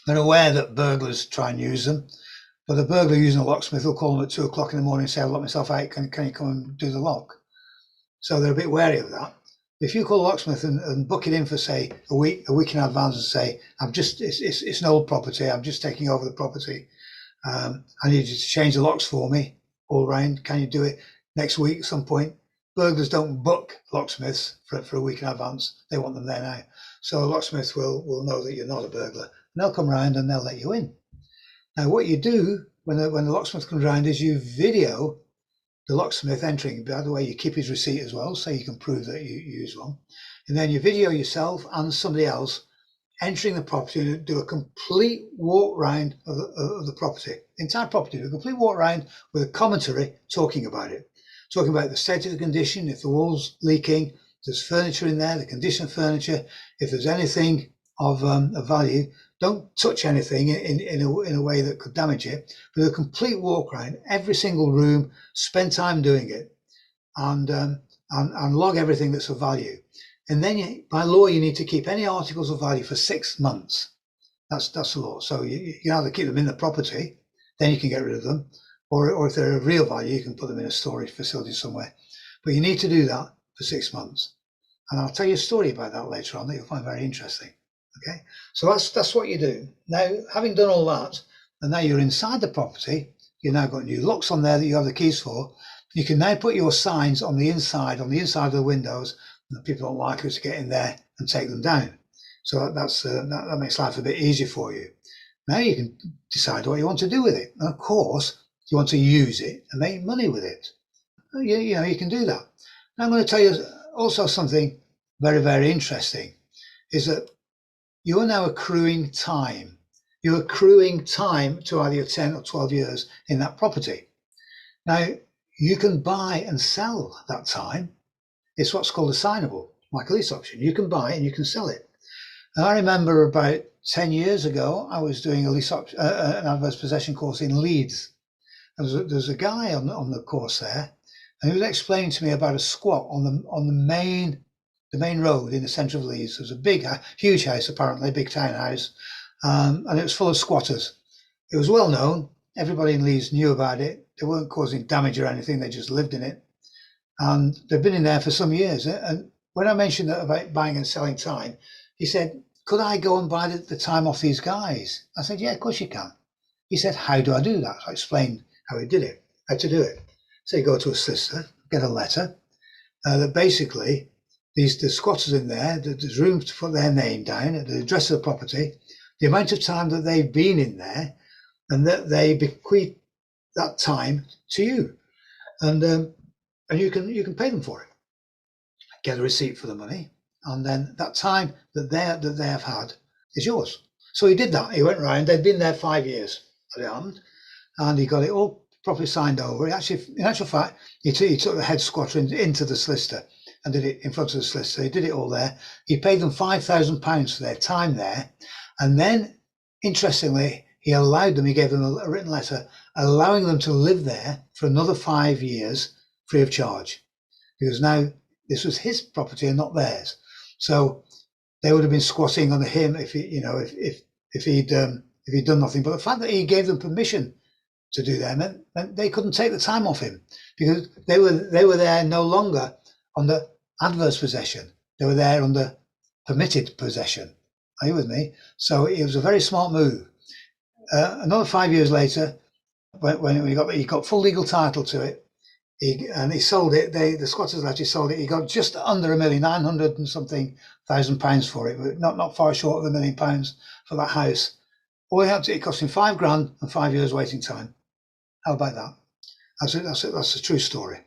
they're aware that burglars try and use them. But a burglar using a locksmith will call them at 2 o'clock in the morning and say, I've locked myself out, can you come and do the lock? So they're a bit wary of that. If you call a locksmith and book it in for, say, a week in advance and say, it's an old property, I'm just taking over the property. I need you to change the locks for me all round. Can you do it next week at some point? Burglars don't book locksmiths for a week in advance. They want them there now. So a locksmith will know that you're not a burglar. And they'll come round and they'll let you in. Now, what you do when the locksmith comes around is you video the locksmith entering. By the way, you keep his receipt as well, so you can prove that you use one. And then you video yourself and somebody else entering the property and do a complete walk round of the property, the entire property, a complete walk round with a commentary talking about it, talking about the state of the condition, if the wall's leaking, if there's furniture in there, the condition of furniture, if there's anything of value. Don't touch anything in a way that could damage it, but a complete walk around every single room, spend time doing it, and log everything that's of value. And then by law, you need to keep any articles of value for 6 months. That's the law. So you can either keep them in the property, then you can get rid of them, or if they're of real value, you can put them in a storage facility somewhere. But you need to do that for 6 months. And I'll tell you a story about that later on that you'll find very interesting. Okay, so that's what you do. Now, having done all that, and now you're inside the property, you've now got new locks on there that you have the keys for. You can now put your signs on the inside of the windows, and people don't like us to get in there and take them down. So that makes life a bit easier for you. Now you can decide what you want to do with it. And of course, you want to use it and make money with it. You can do that. Now I'm going to tell you also something very, very interesting, is that you are now accruing time. You're accruing time to either your 10 or 12 years in that property. Now, you can buy and sell that time. It's what's called assignable, like a lease option. You can buy and you can sell it. And I remember about 10 years ago, I was doing an adverse possession course in Leeds. There was a guy on the course there, and he was explaining to me about a squat on the main road in the centre of Leeds. There was a huge house, apparently, a big townhouse, and it was full of squatters. It was well known. Everybody in Leeds knew about it. They weren't causing damage or anything. They just lived in it. And they've been in there for some years. And when I mentioned that about buying and selling time, he said, could I go and buy the time off these guys? I said, yeah, of course you can. He said, how do I do that? So I explained how to do it. So you go to a solicitor, get a letter that basically the squatters in there, there's room to put their name down, the address of the property, the amount of time that they've been in there, and that they bequeath that time to you. And and you can pay them for it. Get a receipt for the money, and then that time that they have had is yours. So he did that. He went round. They'd been there 5 years, as it happened, and he got it all properly signed over. He actually, in actual fact, he took the head squatter into the solicitor and did it in front of the solicitor. He did it all there. He paid them £5,000 for their time there, and then, interestingly, he gave them a written letter allowing them to live there for another 5 years free of charge, because now this was his property and not theirs. So they would have been squatting on him if he'd done nothing. But the fact that he gave them permission to do that meant they couldn't take the time off him, because they were there no longer under adverse possession. They were there under permitted possession. Are you with me? So it was a very smart move. Another 5 years later, when he got full legal title to it, he sold it. The squatters actually sold it. He got just under £1,900,000 and something for it, but not far short of £1,000,000 for that house. All he had to, it cost him £5,000 and 5 years waiting time. How about that? That's a true story.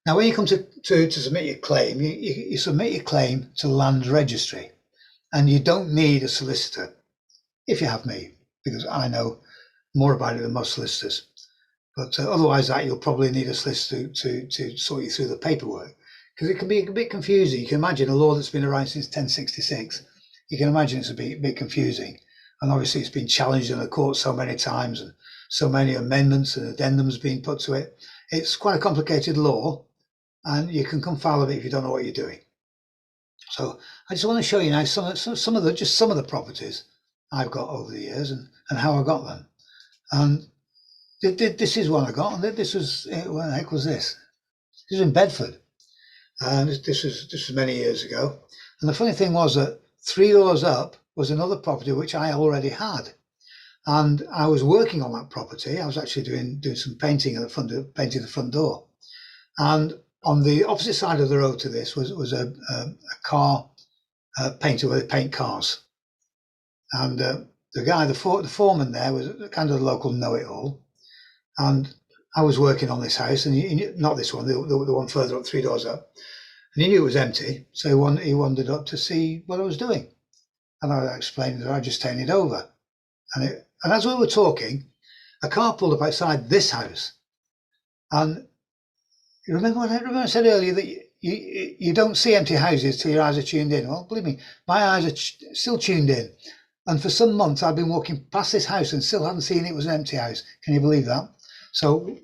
Now, when you come to submit your claim, you submit your claim to Land Registry, and you don't need a solicitor if you have me, because I know more about it than most solicitors. But otherwise, you'll probably need a solicitor to sort you through the paperwork, because it can be a bit confusing. You can imagine a law that's been around since 1066. You can imagine it's a bit confusing, and obviously it's been challenged in the court so many times, and so many amendments and addendums being put to it. It's quite a complicated law, and you can come foul of it if you don't know what you're doing. So I just want to show you now some of the properties I've got over the years and how I got them. And this is one I got, and this was, what the heck was this? This was in Bedford, and this was many years ago. And the funny thing was that 3 doors up was another property which I already had, and I was working on that property. I was actually doing some painting at the front, painting the front door, and on the opposite side of the road to this was a car painter where they paint cars, and the guy, the foreman there, was kind of a local know-it-all. And I was working on this house, and not this one, the one further up, 3 doors up. And he knew it was empty, so he wandered up to see what I was doing. And I explained that I'd just taken it over. And as we were talking, a car pulled up outside this house. And you remember I said earlier that you don't see empty houses till your eyes are tuned in? Well, believe me, my eyes are still tuned in. And for some months, I've been walking past this house and still hadn't seen it was an empty house. Can you believe that? So,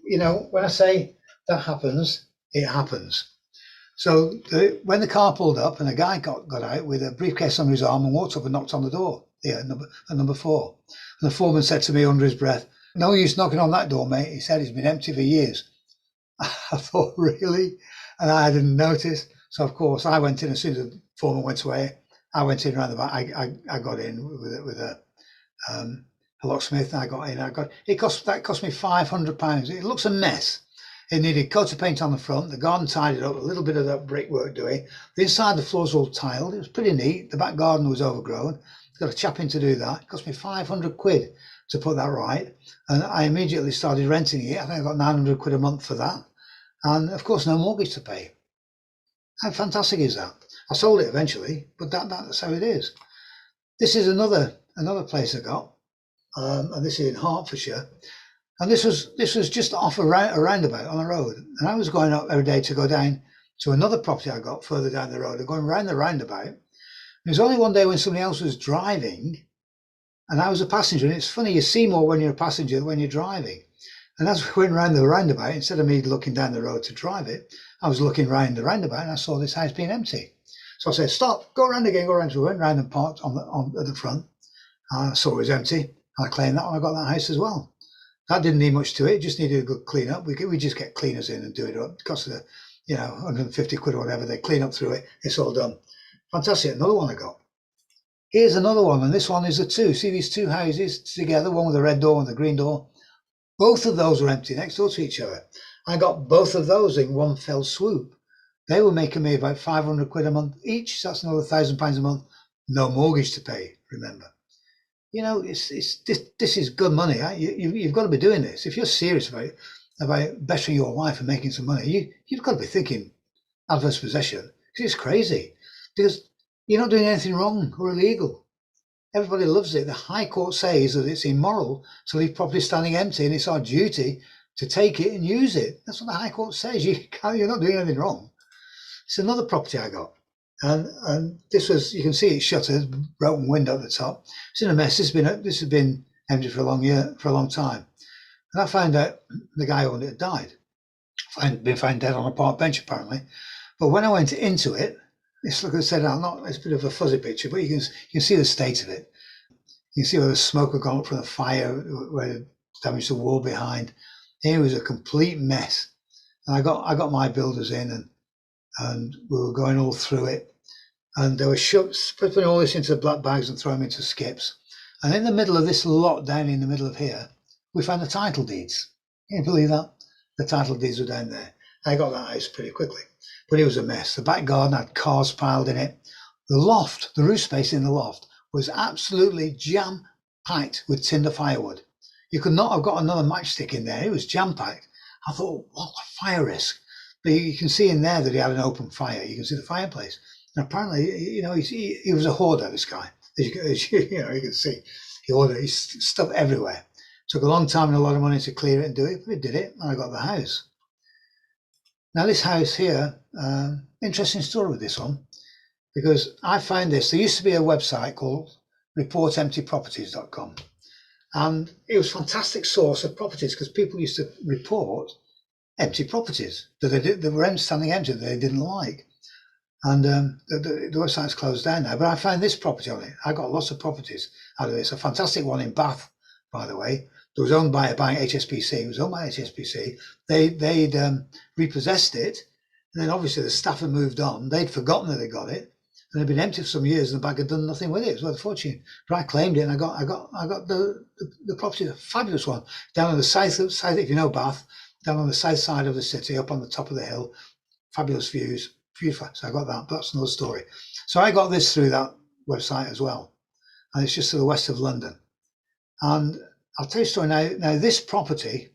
when I say that happens, it happens. So when the car pulled up and a guy got out with a briefcase under his arm and walked up and knocked on the door, number 4. And the foreman said to me under his breath, "No use knocking on that door, mate." He said, "It's been empty for years." I thought, really? And I didn't notice. So, of course, I went in as soon as the foreman went away. I went in around the back. I got in with a locksmith. I got in. That cost me £500. It looks a mess. It needed coat of paint on the front. The garden tidied up, a little bit of that brickwork doing. The inside, the floors were all tiled. It was pretty neat. The back garden was overgrown. Got a chap in to do that. It cost me £500 to put that right. And I immediately started renting it. I think I got £900 a month for that. And of course, no mortgage to pay. How fantastic is that? I sold it eventually, but that's how it is. This is another place I got. And this is in Hertfordshire, and this was just off a roundabout on the road, and I was going up every day to go down to another property I got further down the road and going round the roundabout. And it was only one day when somebody else was driving and I was a passenger, and it's funny, you see more when you're a passenger than when you're driving. And as we went round the roundabout, instead of me looking down the road to drive it, I was looking round the roundabout and I saw this house being empty. So I said, "Stop, go around again, go around." So we went round and parked at the front, and I saw it was empty. I claimed that one. I got that house as well. That didn't need much to it. It just needed a good clean up. We just get cleaners in and do it up. It cost £150 or whatever. They clean up through it. It's all done. Fantastic. Another one I got. Here's another one, and this one is a 2. See these 2 houses together, one with a red door and the green door. Both of those were empty next door to each other. I got both of those in one fell swoop. They were making me about £500 a month each. So that's another £1,000 a month. No mortgage to pay, remember. This is good money. You've got to be doing this if you're serious about it. about bettering your life and making some money, you've got to be thinking adverse possession, because it's crazy, because you're not doing anything wrong or illegal. Everybody loves it. The High Court says that it's immoral to leave property standing empty, and it's our duty to take it and use it. That's what the High Court says. You're not doing anything wrong. It's another property I got, and this was, you can see it's shuttered, broken window at the top. It's in a mess. This has been empty for a long time. And I found out the guy who owned it had died. Been found dead on a park bench apparently. But when I went into it, it's like I said, it's a bit of a fuzzy picture, but you can see the state of it. You can see where the smoke had gone up from the fire, where it damaged the wall behind. It was a complete mess. And I got my builders in, and we were going all through it. And they were putting all this into black bags and throwing them into skips. And in the middle of this lot down in the middle of here, we found the title deeds. Can you believe that? The title deeds were down there. I got that house pretty quickly, but it was a mess. The back garden had cars piled in it. The loft, the roof space in the loft, was absolutely jam-packed with tinder firewood. You could not have got another matchstick in there. It was jam-packed. I thought, what a fire risk. But you can see in there that he had an open fire. You can see the fireplace. And apparently, he was a hoarder, this guy. As you can see, he hoarded his stuff everywhere. Took a long time and a lot of money to clear it and do it, but he did it, and I got the house. Now this house here, interesting story with this one, because I found this. There used to be a website called reportemptyproperties.com, and it was a fantastic source of properties because people used to report empty properties that were standing empty that they didn't like. And the website's closed down now, but I found this property on it. I got lots of properties out of this. A fantastic one in Bath, by the way. It was owned by a bank, HSBC. It was owned by HSBC. They'd repossessed it, and then obviously the staff had moved on. They'd forgotten that they got it, and it had been empty for some years, and the bank had done nothing with it. It was worth a fortune. But I claimed it, and I got the property, a fabulous one, down on the south, if you know Bath, down on the south side of the city, up on the top of the hill, fabulous views, beautiful. So I got that. But that's another story. So I got this through that website as well, and it's just to the west of London, and I'll tell you a story now. Now, this property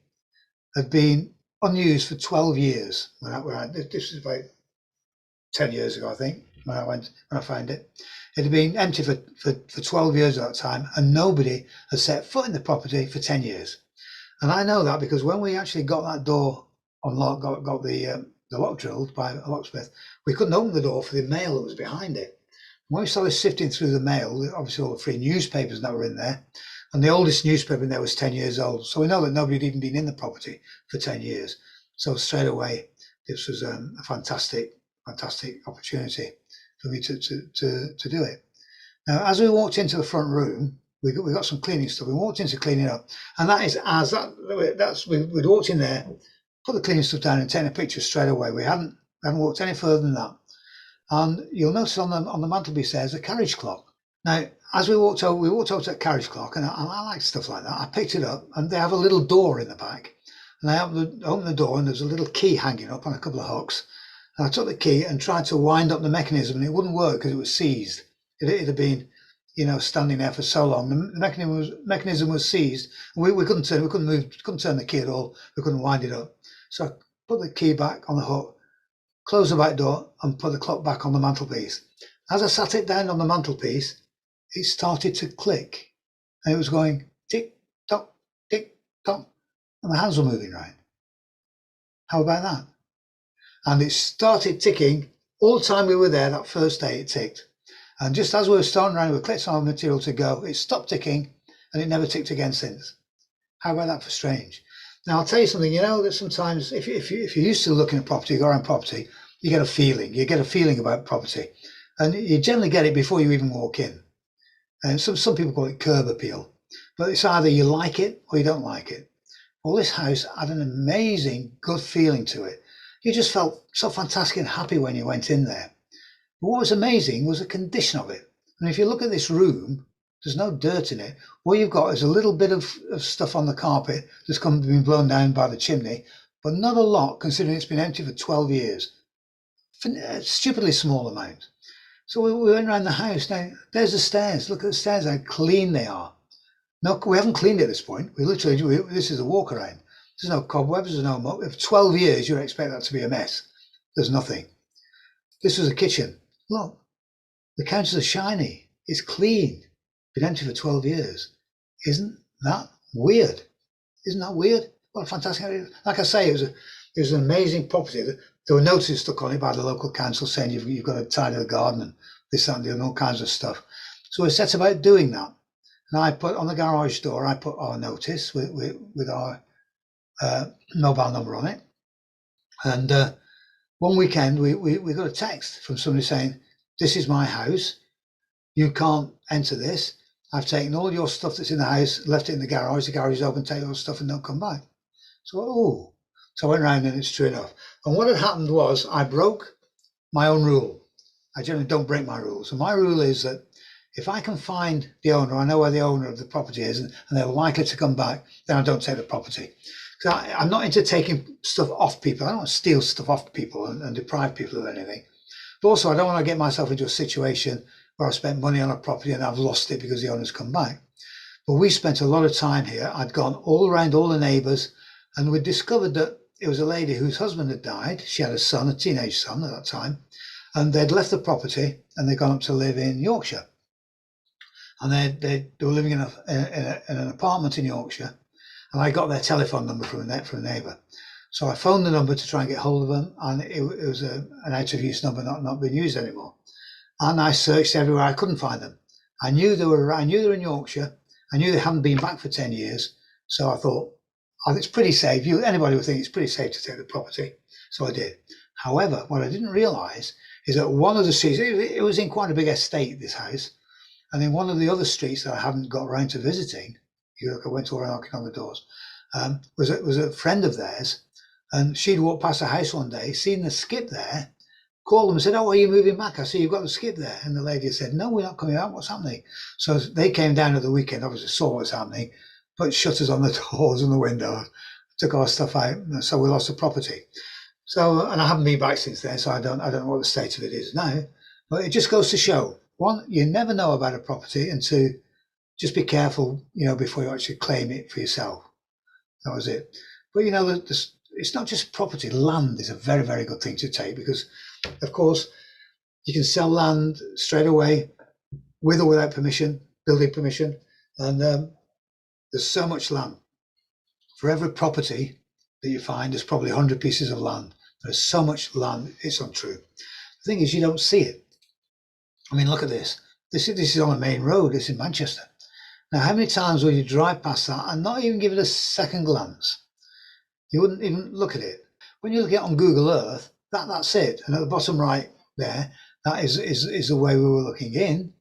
had been unused for 12 years. This was about 10 years ago, I think, when I found it. It had been empty for 12 years at that time, and nobody had set foot in the property for 10 years. And I know that because when we actually got that door unlocked, got the lock drilled by a locksmith, we couldn't open the door for the mail that was behind it. When we started sifting through the mail, obviously all the free newspapers that were in there, and the oldest newspaper in there was 10 years old. So we know that nobody had even been in the property for 10 years. So straight away, this was a fantastic opportunity for me to do it. Now, as we walked into the front room, we got some cleaning stuff. We walked into cleaning up, and we'd walked in there, put the cleaning stuff down, and taken a picture straight away. We hadn't walked any further than that. And you'll notice on the mantelpiece there's a carriage clock. Now, as we walked over to that carriage clock, and I like stuff like that. I picked it up, and they have a little door in the back. And I opened the door, and there's a little key hanging up on a couple of hooks. And I took the key and tried to wind up the mechanism, and it wouldn't work because it was seized. It had been, standing there for so long. The mechanism was seized. We couldn't turn the key at all. We couldn't wind it up. So I put the key back on the hook, closed the back door, and put the clock back on the mantelpiece. As I sat it down on the mantelpiece, it started to click, and it was going tick tock, and the hands were moving around. How about that? And it started ticking all the time we were there. That first day it ticked, and just as we were starting around with clips on material to go, it stopped ticking, and it never ticked again since. How about that for strange? Now I'll tell you something. That sometimes if you're used to looking at property, go around property, you get a feeling. You get a feeling about property, and you generally get it before you even walk in. And some people call it curb appeal, but it's either you like it or you don't like it. Well, this house had an amazing, good feeling to it. You just felt so fantastic and happy when you went in there. But what was amazing was the condition of it. And if you look at this room, there's no dirt in it. All you've got is a little bit of stuff on the carpet that's been blown down by the chimney, but not a lot considering it's been empty for 12 years. A stupidly small amount. So we went around the house. Now, there's the stairs. Look at the stairs, how clean they are. No, we haven't cleaned it at this point. This is a walk around. There's no cobwebs, there's no mold. For 12 years, you'd expect that to be a mess. There's nothing. This was a kitchen. Look, the counters are shiny. It's clean. Been empty for 12 years. Isn't that weird? Isn't that weird? What a fantastic idea. Like I say, it was an amazing property. There were notices stuck on it by the local council saying you've got to tidy the garden and this, that, and all kinds of stuff. So we set about doing that. And I put on the garage door, I put our notice with our mobile number on it. And one weekend, we got a text from somebody saying, "This is my house. You can't enter this. I've taken all your stuff that's in the house, left it in the garage. The garage is open, take your stuff and don't come back." So I went around and it's true enough. And what had happened was I broke my own rule. I generally don't break my rules. And my rule is that if I can find the owner, I know where the owner of the property is, and they're likely to come back, then I don't take the property. So I'm not into taking stuff off people. I don't want to steal stuff off people and deprive people of anything. But also, I don't want to get myself into a situation where I've spent money on a property and I've lost it because the owner's come back. But we spent a lot of time here. I'd gone all around all the neighbours, and we discovered that it was a lady whose husband had died. She had a son, a teenage son at that time, and they'd left the property and they'd gone up to live in Yorkshire. And they were living in an apartment in Yorkshire, and I got their telephone number from a neighbour. So I phoned the number to try and get hold of them, and it was an out of use number, not being used anymore. And I searched everywhere. I couldn't find them. I knew they were in Yorkshire. I knew they hadn't been back for 10 years. So I thought, it's pretty safe. Anybody would think it's pretty safe to take the property. So I did. However, what I didn't realise is that one of the streets, it was in quite a big estate, this house. And in one of the other streets that I hadn't got around to visiting, I went all around knocking on the doors, was a friend of theirs. And she'd walked past the house one day, seen the skip there, called them and said, "Oh, are you moving back? I see you've got the skip there." And the lady said, "No, we're not coming out. What's happening?" So they came down at the weekend, obviously saw what was happening, put shutters on the doors and the windows, took our stuff out. So we lost the property. So, and I haven't been back since then, so I don't know what the state of it is now. But it just goes to show, one, you never know about a property, and two, just be careful, before you actually claim it for yourself. That was it. But it's not just property. Land is a very, very good thing to take because, of course, you can sell land straight away with or without permission, building permission. And there's so much land. For every property that you find, there's probably 100 pieces of land. There's so much land, it's untrue. The thing is, you don't see it. I mean, look at this. This is on a main road. It's in Manchester. Now, how many times will you drive past that and not even give it a second glance? You wouldn't even look at it. When you look at it on Google Earth, that's it. And at the bottom right there, that is the way we were looking in.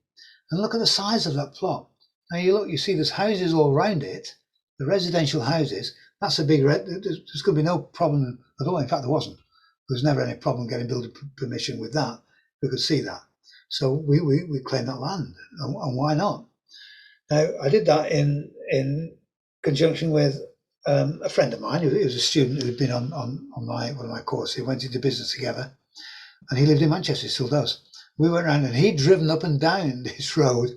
And look at the size of that plot. Now you see there's houses all around it, the residential houses. That's a big, there's going to be no problem at all. In fact, there wasn't. There was never any problem getting building permission with that. We could see that. So we claimed that land, and why not? Now, I did that in conjunction with a friend of mine who was a student who had been on one of my courses. We went into business together, and he lived in Manchester, still does. We went around, and he'd driven up and down this road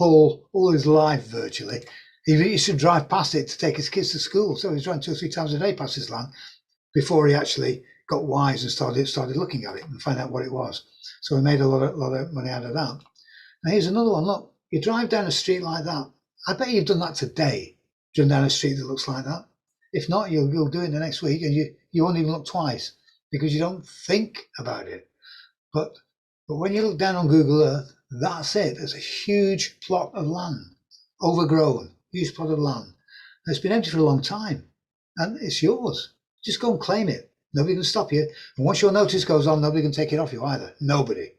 all his life virtually. He used to drive past it to take his kids to school, so he was driving 2 or 3 times a day past his land before he actually got wise and started looking at it and find out what it was. So we made a lot of money out of that. Now here's another one. Look, you drive down a street like that. I bet you've done that today. Driven down a street that looks like that. If not, you'll do it the next week, and you won't even look twice because you don't think about it. But when you look down on Google Earth, that's it. There's a huge plot of land, overgrown, huge plot of land. And it's been empty for a long time, and it's yours. Just go and claim it. Nobody can stop you. And once your notice goes on, nobody can take it off you either. Nobody.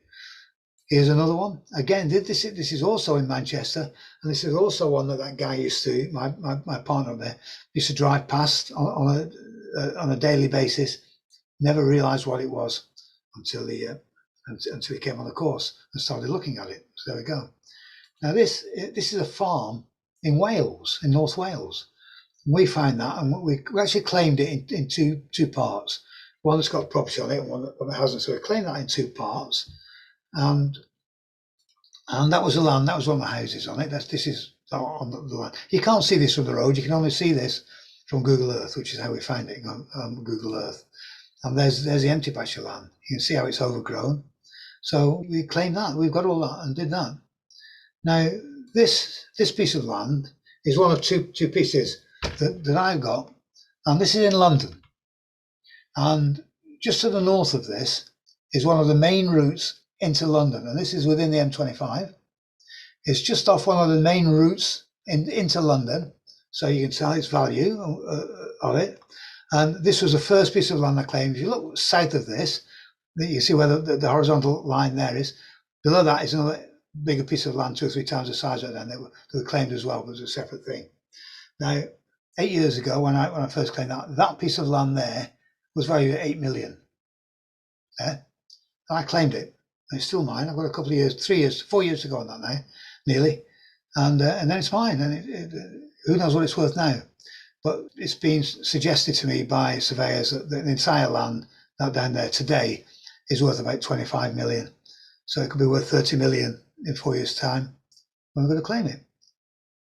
Here's another one. Again, this is also in Manchester, and this is also one that guy used to, my partner there, used to drive past on a daily basis. Never realised what it was until he came on the course and started looking at it. So there we go. Now this is a farm in Wales, in North Wales. And we found that, and we actually claimed it in two parts. One that's got property on it, and one that hasn't. So we claimed that in 2 parts. And that was the land. That was one of the houses on it. This is on the land. You can't see this from the road. You can only see this from Google Earth, which is how we find it on Google Earth. And there's the empty patch of land. You can see how it's overgrown. So we claimed that. We've got all that and did that. Now, this piece of land is one of two pieces that I've got. And this is in London. And just to the north of this is one of the main routes into London. And this is within the M25. It's just off one of the main routes into London. So you can tell its value of it. And this was the first piece of land I claimed. If you look south of this, you see where the horizontal line there is. Below that is another bigger piece of land, 2 or 3 times the size of it, that were claimed as well, but it was a separate thing. Now, 8 years ago, when I first claimed that piece of land there was valued at 8 million. Yeah? And I claimed it. And it's still mine. I've got a couple of years, 3 years, 4 years to go on that now, nearly. And then it's mine. And who knows what it's worth now? But it's been suggested to me by surveyors that the entire land that down there today is worth about 25 million. So it could be worth 30 million in 4 years' time when we're going to claim it.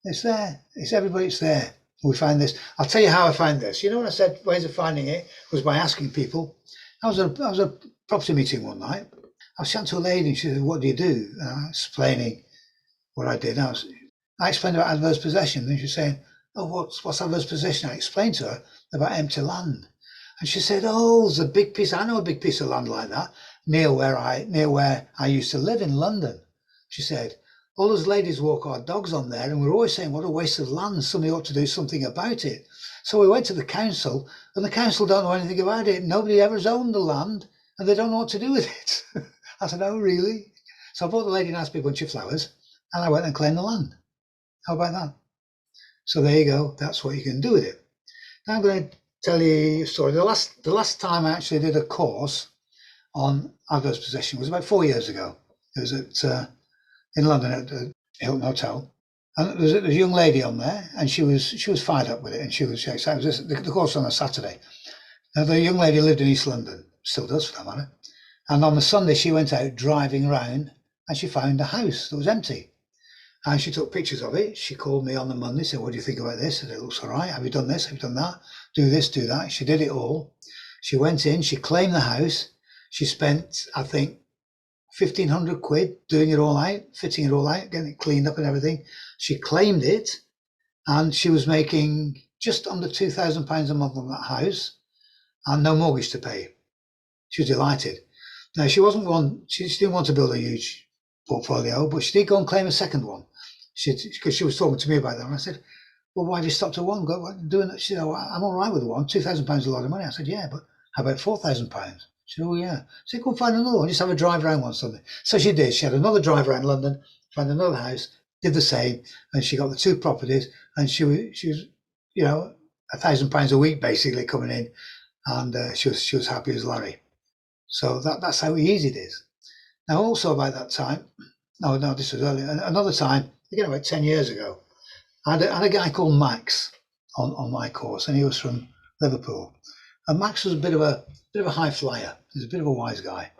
It's there. It's everybody. It's there. We find this. I'll tell you how I find this. You know, when I said ways of finding it was by asking people. I was at a property meeting one night. I was chatting to a lady and she said, "What do you do?" And I was explaining what I did. I explained about adverse possession, and she was saying, "Oh, what's adverse possession?" I explained to her about empty land, and she said, "Oh, there's a big piece. I know a big piece of land like that near where I used to live in London." She said, "All those ladies walk our dogs on there, and we're always saying what a waste of land. Somebody ought to do something about it." So we went to the council, and the council don't know anything about it. Nobody ever's owned the land, and they don't know what to do with it. I said, "Oh, really?" So I bought the lady a nice big bunch of flowers, and I went and claimed the land. How about that? So there you go. That's what you can do with it. Now I'm going to tell you a story. The last time I actually did a course on adverse possession was about 4 years ago. It was in London at the Hilton Hotel, and there was a young lady on there, and she was fired up with it, and she was excited. The course on a Saturday. Now the young lady lived in East London, still does for that matter, and on the Sunday she went out driving around, and she found a house that was empty. And she took pictures of it. She called me on the Monday, said, "What do you think about this?" I said, "It looks all right. Have you done this? Have you done that? Do this, do that." She did it all. She went in, she claimed the house. She spent, I think, 1,500 quid doing it all out, fitting it all out, getting it cleaned up and everything. She claimed it, and she was making just under £2,000 a month on that house and no mortgage to pay. She was delighted. Now, she didn't want to build a huge portfolio, but she did go and claim a second one. Because she was talking to me about that, and I said, "Well, why have you stopped at one? Go doing it." She said, "Oh, I'm all right with one. £2,000 is a lot of money." I said, "Yeah, but how about £4,000?" She said, "Oh, yeah." I said, "Go and find another one. Just have a drive around one Sunday." So she did. She had another drive around London, found another house, did the same, and she got the 2 properties, and she was, £1,000 a week basically coming in, and she was happy as Larry. So that's how easy it is. Now, also about that time, no, this was earlier. Another time, again about 10 years ago, I had a guy called Max on my course, and he was from Liverpool. And Max was a bit of a high flyer. He was a bit of a wise guy,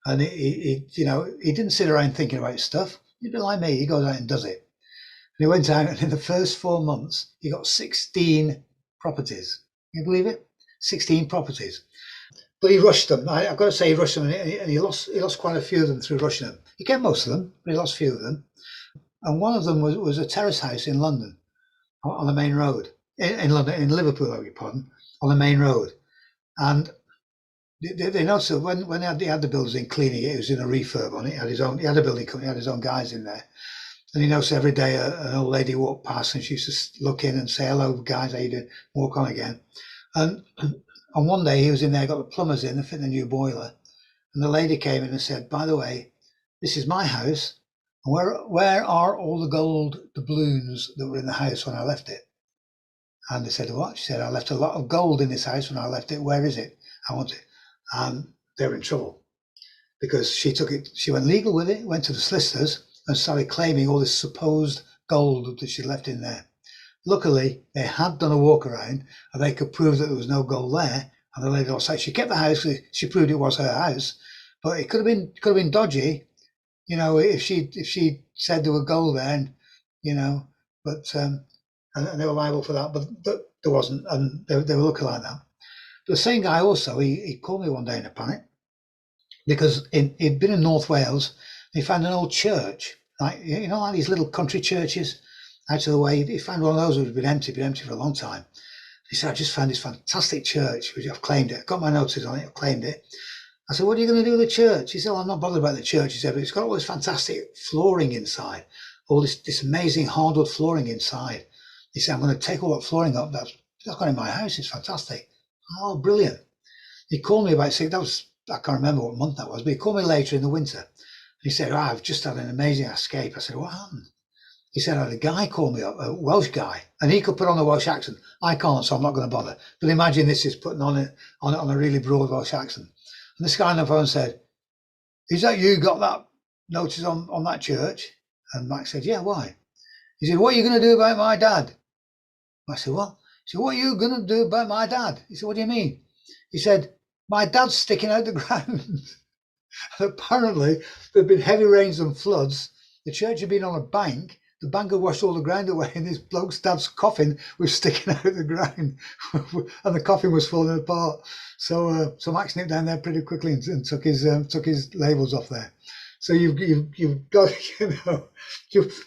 and he didn't sit around thinking about stuff. He's a bit like me. He goes out and does it. And he went out, and in the first 4 months, he got 16 properties. Can you believe it? 16 properties. But he rushed them. I've got to say, he rushed them, and he lost quite a few of them through rushing them. He kept most of them, but he lost a few of them. And one of them was a terrace house in London, on the main road. In London, in Liverpool, I beg your pardon, on the main road. And they noticed that when he had the builders in cleaning it, he was in a refurb on it. He had a building company, he had his own guys in there. And he noticed every day an old lady walked past, and she used to look in and say, "Hello, guys, how you doing?" Walk on again. And one day he was in there, got the plumbers in, and fitting a new boiler. And the lady came in and said, "By the way, this is my house. And where are all the gold doubloons that were in the house when I left it?" And they said, "What?" She said, "I left a lot of gold in this house when I left it. Where is it? I want it." And they were in trouble because she went legal with it, went to the solicitors and started claiming all this supposed gold that she'd left in there. Luckily, they had done a walk around and they could prove that there was no gold there. And the lady also, she kept the house because she proved it was her house, but it could have been dodgy, if she said there were gold there, and, but and they were liable for that, but there wasn't, and they were looking like that. But the same guy also, he called me one day in a panic because he'd been in North Wales. And he found an old church, like like these little country churches out of the way. He found one of those that had been empty for a long time. He said, I just found this fantastic church, which I've claimed it. I've got my notices on it, I've claimed it. I said, what are you going to do with the church? He said, well, I'm not bothered about the church. He said, but it's got all this fantastic flooring inside, all this amazing hardwood flooring inside. He said, I'm going to take all that flooring up. That's got in my house. It's fantastic. Oh, brilliant. He called me about I can't remember what month that was, but he called me later in the winter. He said, I've just had an amazing escape. I said, what happened? He said, I had a guy call me up, a Welsh guy, and he could put on a Welsh accent. I can't, so I'm not going to bother. But imagine this is putting on a really broad Welsh accent. And this guy on the phone said, is that you got that notice on that church? And Max said, yeah, why? He said, what are you going to do about my dad? I said, what? He said, what are you going to do about my dad? He said, what do you mean? He said, my dad's sticking out the ground. And apparently, there'd been heavy rains and floods. The church had been on a bank. The bank had washed all the ground away, and this bloke's dad's coffin was sticking out of the ground, and the coffin was falling apart. So Max nipped down there pretty quickly and took his labels off there. So you've got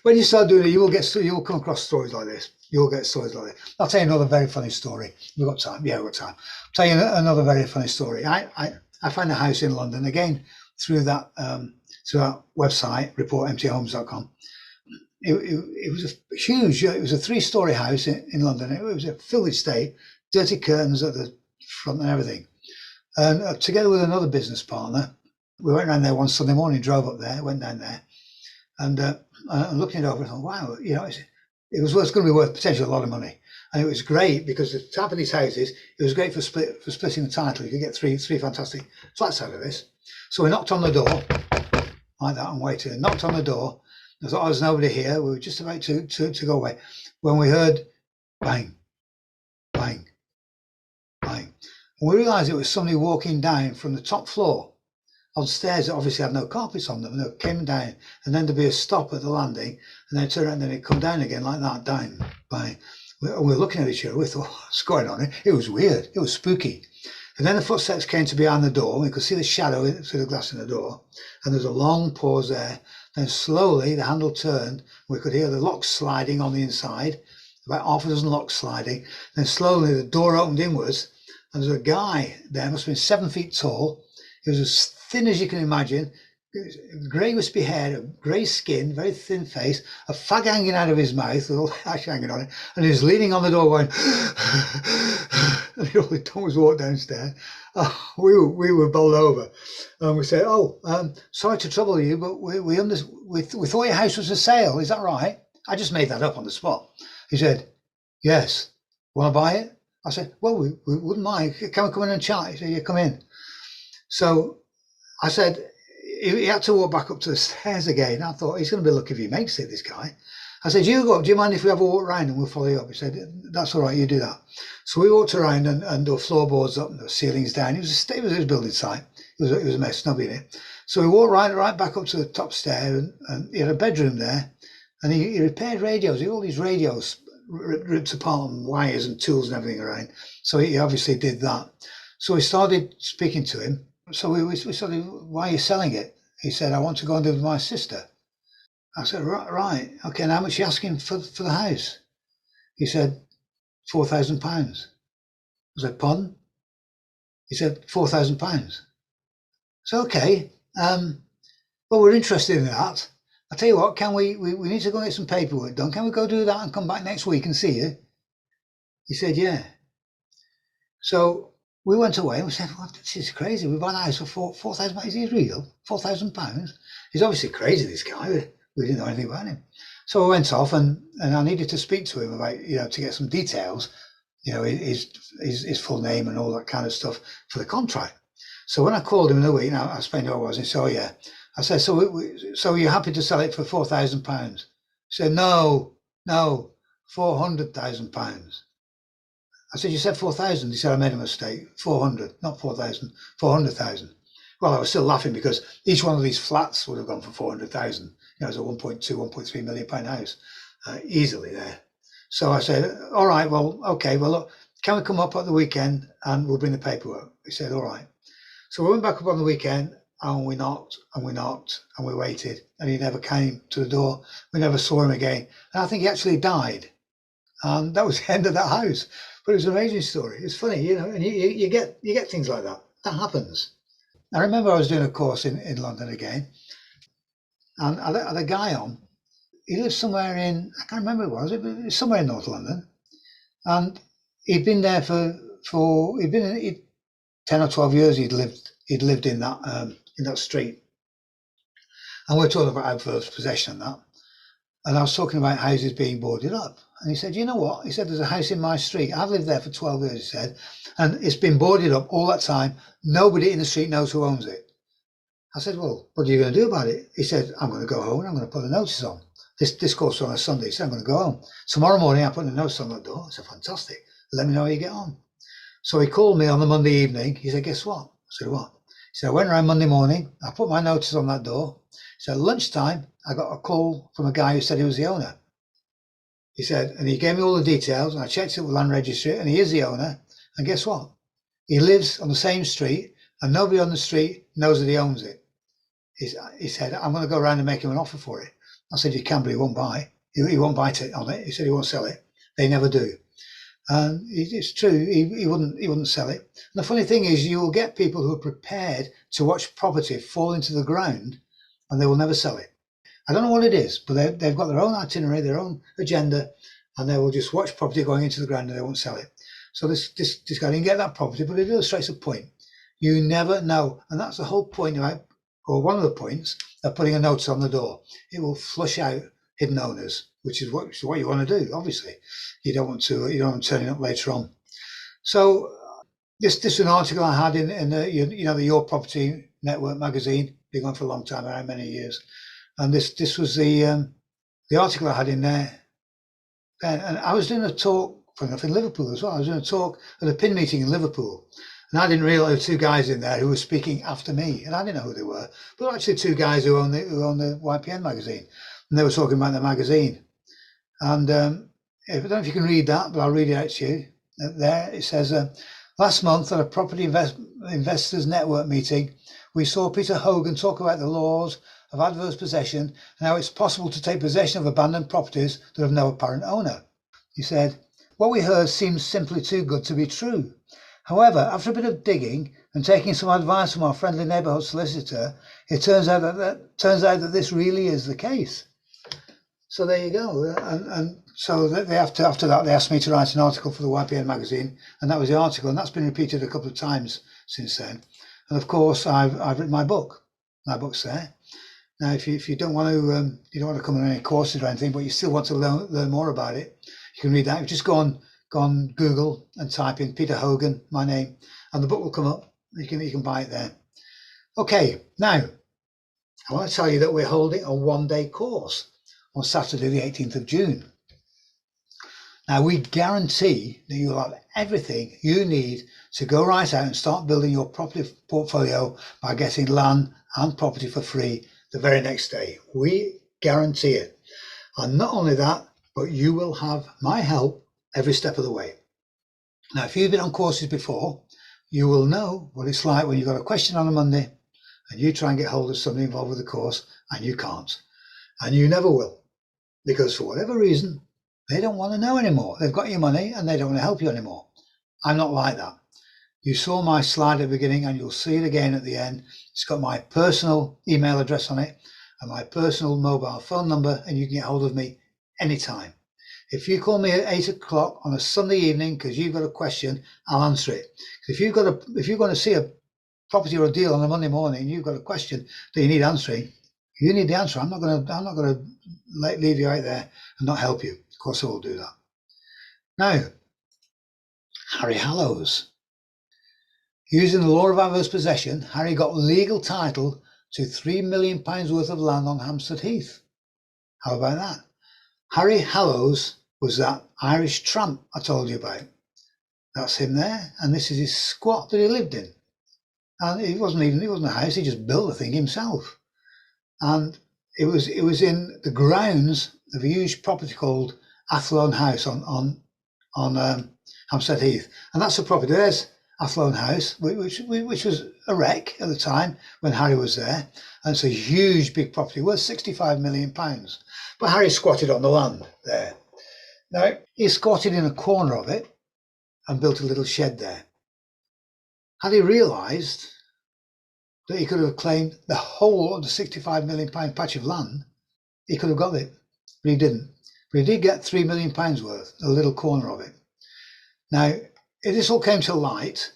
when you start doing it, you will come across stories like this. You'll get stories like this. I'll tell you another very funny story. We've got time. Yeah, we've got time. I'll tell you another very funny story. I found a house in London again through that website, reportemptyhomes.com. It was a huge. It was a 3-story house in London. It was a full estate, dirty curtains at the front and everything. And together with another business partner, we went around there one Sunday morning, drove up there, went down there, and looking it over, I thought, wow, it was going to be worth potentially a lot of money. And it was great because the type of these houses, it was great for splitting the title. You could get three fantastic flats out of this. So we knocked on the door like that and waited. And knocked on the door. I thought, there's nobody here. We were just about to go away when we heard bang, bang, bang. And we realised it was somebody walking down from the top floor on stairs that obviously had no carpets on them. And they came down, and then there'd be a stop at the landing, and then turn around, and then it'd come down again like that, down, bang. We were looking at each other. We thought, what's going on? It was weird. It was spooky. And then the footsteps came to behind the door. We could see the shadow through the glass in the door. And there was a long pause there. Then slowly the handle turned. We could hear the locks sliding on the inside, about half a dozen locks sliding. Then slowly the door opened inwards. And there was a guy there, must have been 7 feet tall. He was as thin as you can imagine. Grey wispy hair, grey skin, very thin face, a fag hanging out of his mouth with all ash hanging on it, and he was leaning on the door going, and all he'd done was walk downstairs. We were bowled over, and we said, sorry to trouble you, but we thought your house was for sale. Is that right? I just made that up on the spot. He said, yes. Want to buy it? I said, well, we wouldn't mind. Can we come in and chat? He said, yeah, come in. So I said, he had to walk back up to the stairs again. I thought, he's going to be lucky if he makes it, this guy. I said, you go up. Do you mind if we have a walk around and we'll follow you up? He said, that's all right, you do that. So we walked around and there were floorboards up and there were ceilings down. It was a building site. It was a mess, nobody in it. So we walked right back up to the top stair, and he had a bedroom there, and he repaired radios. He had all these radios ripped apart and wires and tools and everything around. So he obviously did that. So we started speaking to him. So we started, why are you selling it? He said, I want to go and live with my sister. I said, right, okay, and how much are you asking for the house? He said, £4,000. I said, pardon? He said, £4,000. I said, okay, well, we're interested in that. I'll tell you what, can we need to go and get some paperwork done. Can we go do that and come back next week and see you? He said, yeah. So we went away and we said, well, this is crazy. We bought a house for £4,000. Is he real? £4,000? He's obviously crazy, this guy. We didn't know anything about him. So I went off and I needed to speak to him about, to get some details, his full name and all that kind of stuff for the contract. So when I called him in a week, I explained who I was, and he said, oh yeah. I said, so you're happy to sell it for £4,000? He said, no, £400,000. I said, you said 4,000. He said, I made a mistake. 400, not 4,000, 400,000. Well, I was still laughing because each one of these flats would have gone for 400,000. It was a 1.2, 1.3 million pound house, easily there. So I said, all right, well, okay, well, look, can we come up at the weekend and we'll bring the paperwork? He said, all right. So we went back up on the weekend and we knocked and we knocked and we waited and he never came to the door. We never saw him again. And I think he actually died. And that was the end of that house. But it was an amazing story. It's funny, you know, and you get things like that. That happens. I remember I was doing a course in London again, and I had a guy on. He lived somewhere in, I can't remember what it was, it was somewhere in North London. And he'd been there he'd been in 10 or 12 years he'd lived in that street. And we're talking about adverse possession and that. And I was talking about houses being boarded up. And he said, you know what? He said, there's a house in my street. I've lived there for 12 years, he said, and it's been boarded up all that time. Nobody in the street knows who owns it. I said, well, what are you going to do about it? He said, I'm going to go home and I'm going to put a notice on. This course was on a Sunday, he said, I'm going to go home. Tomorrow morning, I put a notice on that door. I said, fantastic. Let me know how you get on. So he called me on the Monday evening. He said, guess what? I said, what? He said, I went around Monday morning. I put my notice on that door. He said, lunchtime, I got a call from a guy who said he was the owner. He said, and he gave me all the details, and I checked it with land registry, and he is the owner. And guess what? He lives on the same street, and nobody on the street knows that he owns it. He said, I'm going to go around and make him an offer for it. I said, you can, but he won't buy. He won't bite it on it. He said he won't sell it. They never do. And it's true, he wouldn't sell it. And the funny thing is, you will get people who are prepared to watch property fall into the ground, and they will never sell it. I don't know what it is, but they've got their own itinerary, their own agenda, and they will just watch property going into the ground and they won't sell it. So this guy didn't get that property, but it illustrates a point. You never know. And that's the whole point about, or one of the points of putting a notice on the door. It will flush out hidden owners, which is what you want to do, obviously. You don't want to turn it up later on. So this is an article I had in the Your Property Network magazine, been on for a long time, around many years. And this was the article I had in there. And I was doing a talk, funny enough, in Liverpool as well. I was doing a talk at a PIN meeting in Liverpool. And I didn't realise there were two guys in there who were speaking after me. And I didn't know who they were. But actually two guys who own the YPN magazine. And they were talking about the magazine. And I don't know if you can read that, but I'll read it out to you. There it says, last month at a property investors network meeting, we saw Peter Hogan talk about the laws of adverse possession and how it's possible to take possession of abandoned properties that have no apparent owner. He said, what we heard seems simply too good to be true. However, after a bit of digging and taking some advice from our friendly neighbourhood solicitor, it turns out that this really is the case. So there you go. And so after that, they asked me to write an article for the YPN magazine, and that was the article, and that's been repeated a couple of times since then. And of course, I've written my book. My book's there. Now, if you don't want to, you don't want to come on any courses or anything, but you still want to learn more about it, you can read that. You just go on Google and type in Peter Hogan, my name, and the book will come up. You can buy it there. Okay, now I want to tell you that we're holding a one-day course on Saturday, the 18th of June. Now, we guarantee that you'll have everything you need to go right out and start building your property portfolio by getting land and property for free the very next day. We guarantee it. And not only that, but you will have my help every step of the way. Now, if you've been on courses before, you will know what it's like when you've got a question on a Monday and you try and get hold of somebody involved with the course and you can't. And you never will. Because for whatever reason, they don't want to know anymore. They've got your money and they don't want to help you anymore. I'm not like that. You saw my slide at the beginning and you'll see it again at the end. It's got my personal email address on it and my personal mobile phone number, and you can get hold of me anytime. If you call me at 8 o'clock on a Sunday evening because you've got a question, I'll answer it. If you're going to see a property or a deal on a Monday morning, and you've got a question that you need answering, you need the answer. I'm not going to leave you out there and not help you. Of course I will do that. Now, Harry Hallowes. Using the law of adverse possession, Harry got legal title to £3 million worth of land on Hampstead Heath. How about that? Harry Hallowes was that Irish tramp I told you about. That's him there, and this is his squat that he lived in. And it wasn't a house, he just built the thing himself. And it was in the grounds of a huge property called Athlone House on Hampstead Heath, and that's the property. There's Athlone House, which was a wreck at the time when Harry was there, and it's a huge, big property worth £65 million. But Harry squatted on the land there. Now he squatted in a corner of it and built a little shed there. Had he realised that he could have claimed the whole of the £65 million patch of land, he could have got it, but he didn't. But he did get £3 million worth, a little corner of it. Now, this all came to light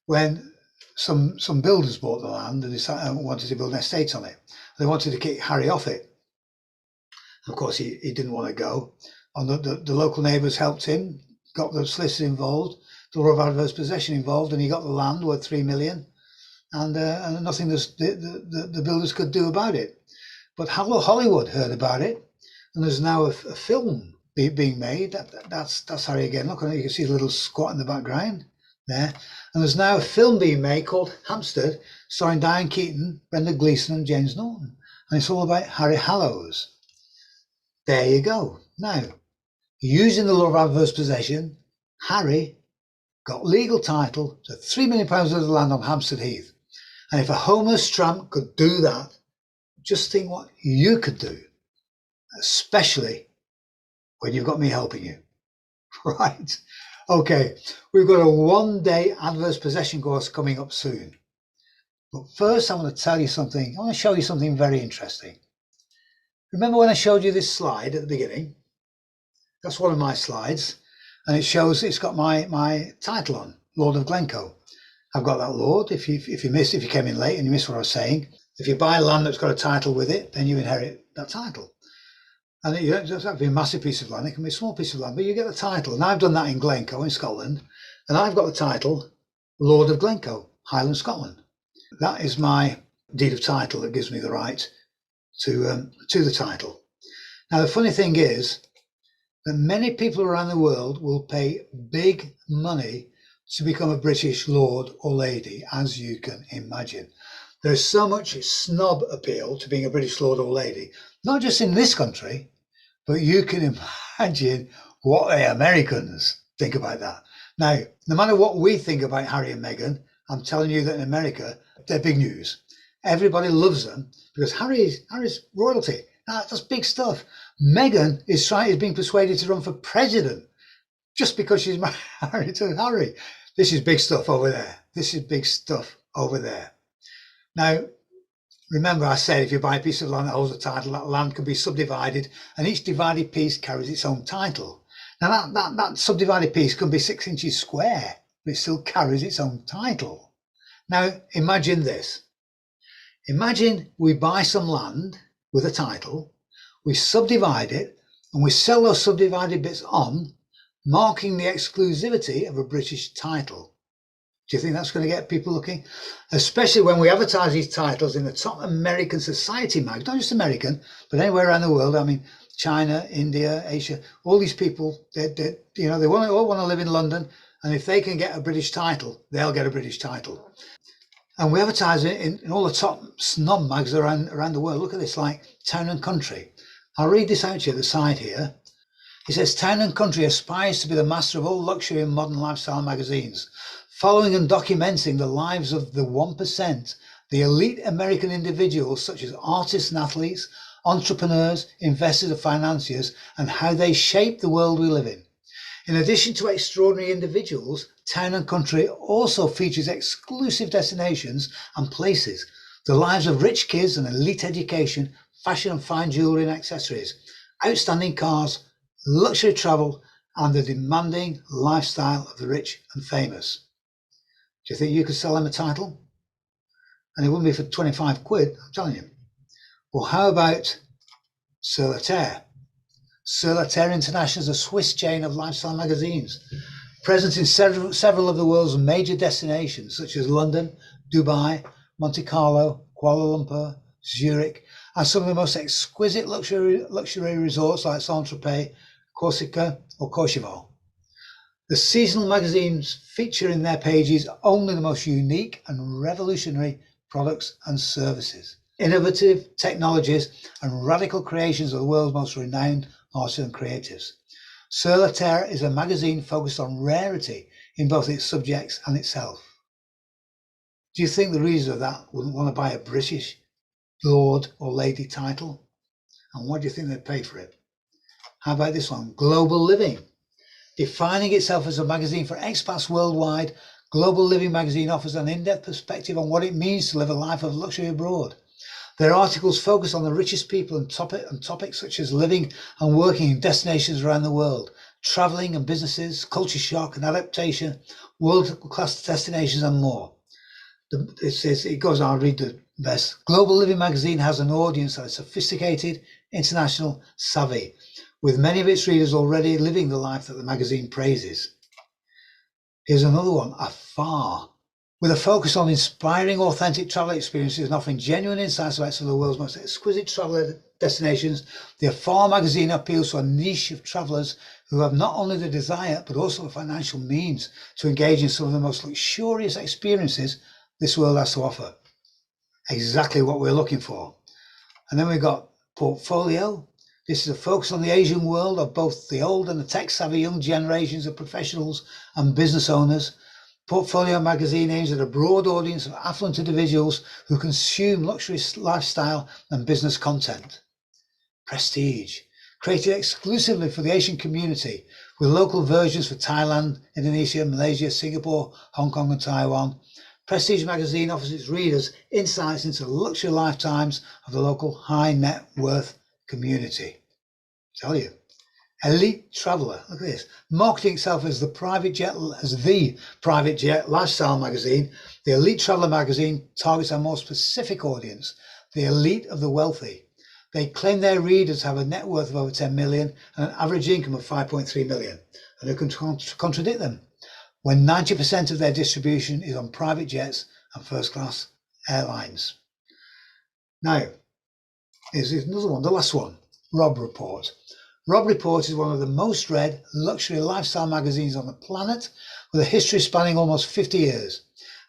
when some builders bought the land and decided, wanted to build an estate on it. They wanted to kick Harry off it. Of course, he didn't want to go. And the local neighbours helped him, got the solicitor involved, the law of adverse possession involved, and he got the land worth £3 million. And nothing the builders could do about it. But Hollywood heard about it, and there's now a film being made. That's Harry again. Look, you can see the little squat in the background there. And there's now a film being made called Hampstead, starring Diane Keaton, Brenda Gleeson, and James Norton. And it's all about Harry Hallowes. There you go. Now, using the law of adverse possession, Harry got legal title to £3 million worth of land on Hampstead Heath. And if a homeless tramp could do that, just think what you could do, especially when you've got me helping you. Right. Okay, we've got a one-day adverse possession course coming up soon. But first, I want to tell you something. I want to show you something very interesting. Remember when I showed you this slide at the beginning? That's one of my slides. And it shows it's got my title on, Lord of Glencoe. I've got that Lord. If you came in late and you missed what I was saying, if you buy land that's got a title with it, then you inherit that title. And it doesn't have to be a massive piece of land, it can be a small piece of land, but you get the title. And I've done that in Glencoe in Scotland, and I've got the title Lord of Glencoe, Highland, Scotland. That is my deed of title that gives me the right to the title. Now the funny thing is that many people around the world will pay big money to become a British lord or lady, as you can imagine. There's so much snob appeal to being a British lord or lady, not just in this country, but you can imagine what the Americans think about that. Now, no matter what we think about Harry and Meghan, I'm telling you that in America, they're big news. Everybody loves them because Harry's royalty. That's big stuff. Meghan is being persuaded to run for president just because she's married to Harry. This is big stuff over there. This is big stuff over there. Now, remember I said if you buy a piece of land that holds a title, that land can be subdivided and each divided piece carries its own title. Now that subdivided piece can be 6 inches square, but it still carries its own title. Now, imagine this. Imagine we buy some land with a title, we subdivide it, and we sell those subdivided bits on, marking the exclusivity of a British title. Do you think that's going to get people looking? Especially when we advertise these titles in the top American society mags, not just American, but anywhere around the world. I mean, China, India, Asia, all these people, they all want to live in London. And if they can get a British title, they'll get a British title. And we advertise it in all the top snob mags around the world. Look at this, like Town and Country. I'll read this out to you at the side here. It says, Town and Country aspires to be the master of all luxury and modern lifestyle magazines, following and documenting the lives of the 1%, the elite American individuals such as artists and athletes, entrepreneurs, investors and financiers, and how they shape the world we live in. In addition to extraordinary individuals, Town and Country also features exclusive destinations and places, the lives of rich kids and elite education, fashion and fine jewellery and accessories, outstanding cars, luxury travel, and the demanding lifestyle of the rich and famous. Do you think you could sell them a title? And it wouldn't be for 25 quid, I'm telling you. Well, how about Solitaire? Solitaire International is a Swiss chain of lifestyle magazines, present in several of the world's major destinations, such as London, Dubai, Monte Carlo, Kuala Lumpur, Zurich, and some of the most exquisite luxury resorts like Saint-Tropez, Corsica, or Courchevel. The seasonal magazines feature in their pages only the most unique and revolutionary products and services, innovative technologies, and radical creations of the world's most renowned artists and creatives. Solitaire is a magazine focused on rarity in both its subjects and itself. Do you think the readers of that wouldn't want to buy a British Lord or Lady title? And what do you think they'd pay for it? How about this one? Global Living. Defining itself as a magazine for expats worldwide, Global Living magazine offers an in-depth perspective on what it means to live a life of luxury abroad. Their articles focus on the richest people and topics such as living and working in destinations around the world, traveling and businesses, culture shock and adaptation, world-class destinations and more. It goes on, I'll read the best. Global Living magazine has an audience that is sophisticated, international, savvy, with many of its readers already living the life that the magazine praises. Here's another one, Afar. With a focus on inspiring authentic travel experiences and offering genuine insights about some of the world's most exquisite travel destinations, the Afar magazine appeals to a niche of travellers who have not only the desire but also the financial means to engage in some of the most luxurious experiences this world has to offer. Exactly what we're looking for. And then we've got Portfolio. This is a focus on the Asian world of both the old and the tech-savvy young generations of professionals and business owners. Portfolio magazine aims at a broad audience of affluent individuals who consume luxury lifestyle and business content. Prestige, created exclusively for the Asian community, with local versions for Thailand, Indonesia, Malaysia, Singapore, Hong Kong and Taiwan. Prestige magazine offers its readers insights into the luxury lifetimes of the local high net worth community. I tell you, Elite Traveller, look at this, marketing itself as the private jet lifestyle magazine. The Elite Traveller magazine targets a more specific audience, the elite of the wealthy. They claim their readers have a net worth of over 10 million and an average income of 5.3 million. And who can contradict them when 90% of their distribution is on private jets and first class airlines? Now, here's another one, the last one, Robb Report. Robb Report is one of the most read luxury lifestyle magazines on the planet, with a history spanning almost 50 years.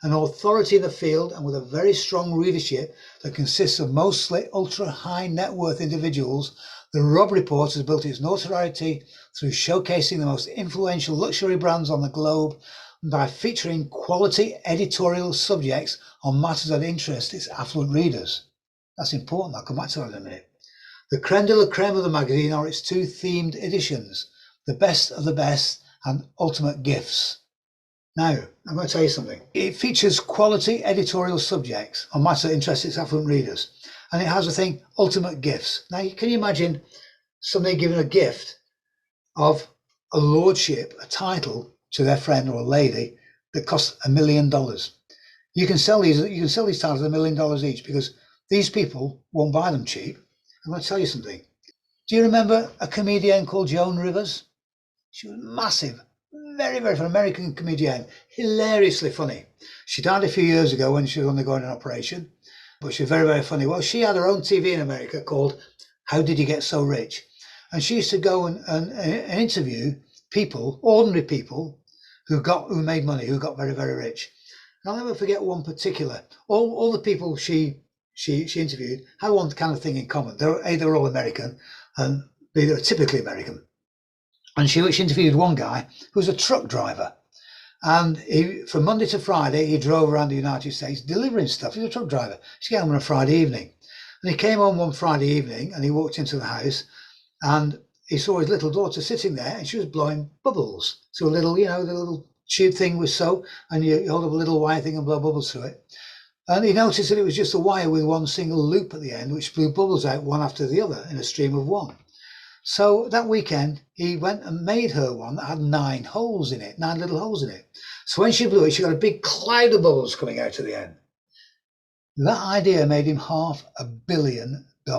An authority in the field and with a very strong readership that consists of mostly ultra-high net worth individuals, the Robb Report has built its notoriety through showcasing the most influential luxury brands on the globe and by featuring quality editorial subjects on matters that interest its affluent readers. That's important, I'll come back to that in a minute. The creme de la creme of the magazine are its two themed editions, The Best of the Best and Ultimate Gifts. Now, I'm going to tell you something. It features quality editorial subjects on matters that interest its affluent readers. And it has a thing, Ultimate Gifts. Now, can you imagine somebody giving a gift of a lordship, a title to their friend or a lady that costs $1 million? You can sell these titles at $1 million each because these people won't buy them cheap. I'm going to tell you something. Do you remember a comedian called Joan Rivers? She was massive, very, very funny, American comedian, hilariously funny. She died a few years ago when she was undergoing an operation, but she was very, very funny. Well, she had her own TV in America called How Did You Get So Rich? And she used to go and interview people, ordinary people, who made money, who got very, very rich. And I'll never forget one particular. All the people she interviewed had one kind of thing in common. They were all American, and they were typically American. And she interviewed one guy who was a truck driver. And from Monday to Friday, he drove around the United States delivering stuff. He was a truck driver. She came home on a Friday evening. And he came home one Friday evening and he walked into the house and he saw his little daughter sitting there and she was blowing bubbles. So the little tube thing was soap and you hold up a little wire thing and blow bubbles through it. And he noticed that it was just a wire with one single loop at the end, which blew bubbles out one after the other in a stream of one. So that weekend, he went and made her one that had 9 little holes in it. So when she blew it, she got a big cloud of bubbles coming out at the end. That idea made him $500 million. He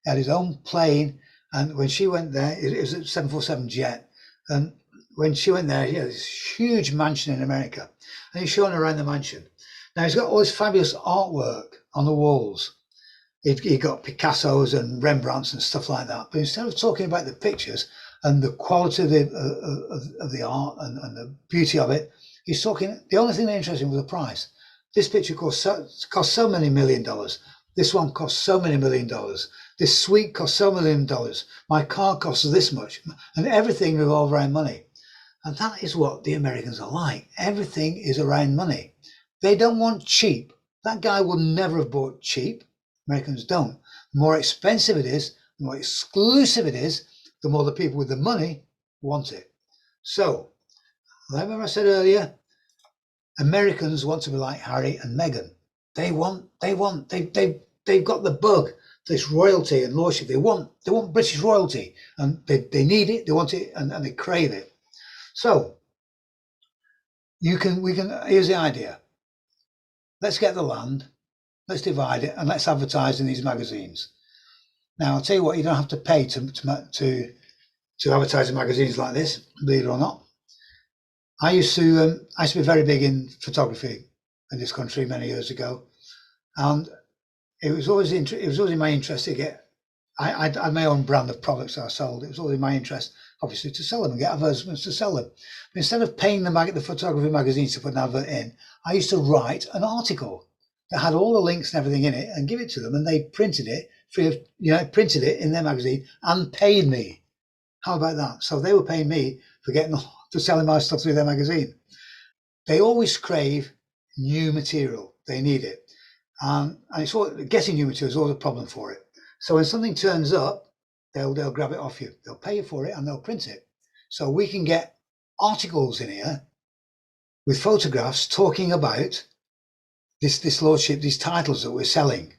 had his own plane, and when she went there, it was a 747 jet. And when she went there, he had this huge mansion in America, and he's showing her around the mansion. Now he's got all this fabulous artwork on the walls. He got Picassos and Rembrandts and stuff like that. But instead of talking about the pictures and the quality of the art and the beauty of it, he's talking, the only thing that interested him was the price. This picture cost so many $1 million. This one costs so many $1 million. This suite costs so $1 million. My car costs this much, and everything revolves around money. And that is what the Americans are like. Everything is around money. They don't want cheap. That guy would never have bought cheap. Americans don't. The more expensive it is, the more exclusive it is, the more the people with the money want it. So, remember I said earlier, Americans want to be like Harry and Meghan. They've got the bug, this royalty and lordship. They want British royalty, and they need it, they want it, and they crave it. So here's the idea. Let's get the land, let's divide it, and let's advertise in these magazines. Now, I'll tell you what, you don't have to pay to advertise in magazines like this, believe it or not. I used to be very big in photography in this country many years ago, and it was always in my interest to get. I had my own brand of products that I sold. It was always in my interest, obviously, to sell them and get advertisements to sell them. But instead of paying the photography magazines to put an advert in, I used to write an article that had all the links and everything in it and give it to them, and they printed it printed it in their magazine and paid me. How about that? So they were paying me for selling my stuff through their magazine. They always crave new material. They need it. And it's getting new material is always a problem for it. So when something turns up, they'll grab it off you. They'll pay you for it and they'll print it. So we can get articles in here with photographs talking about this lordship, these titles that we're selling,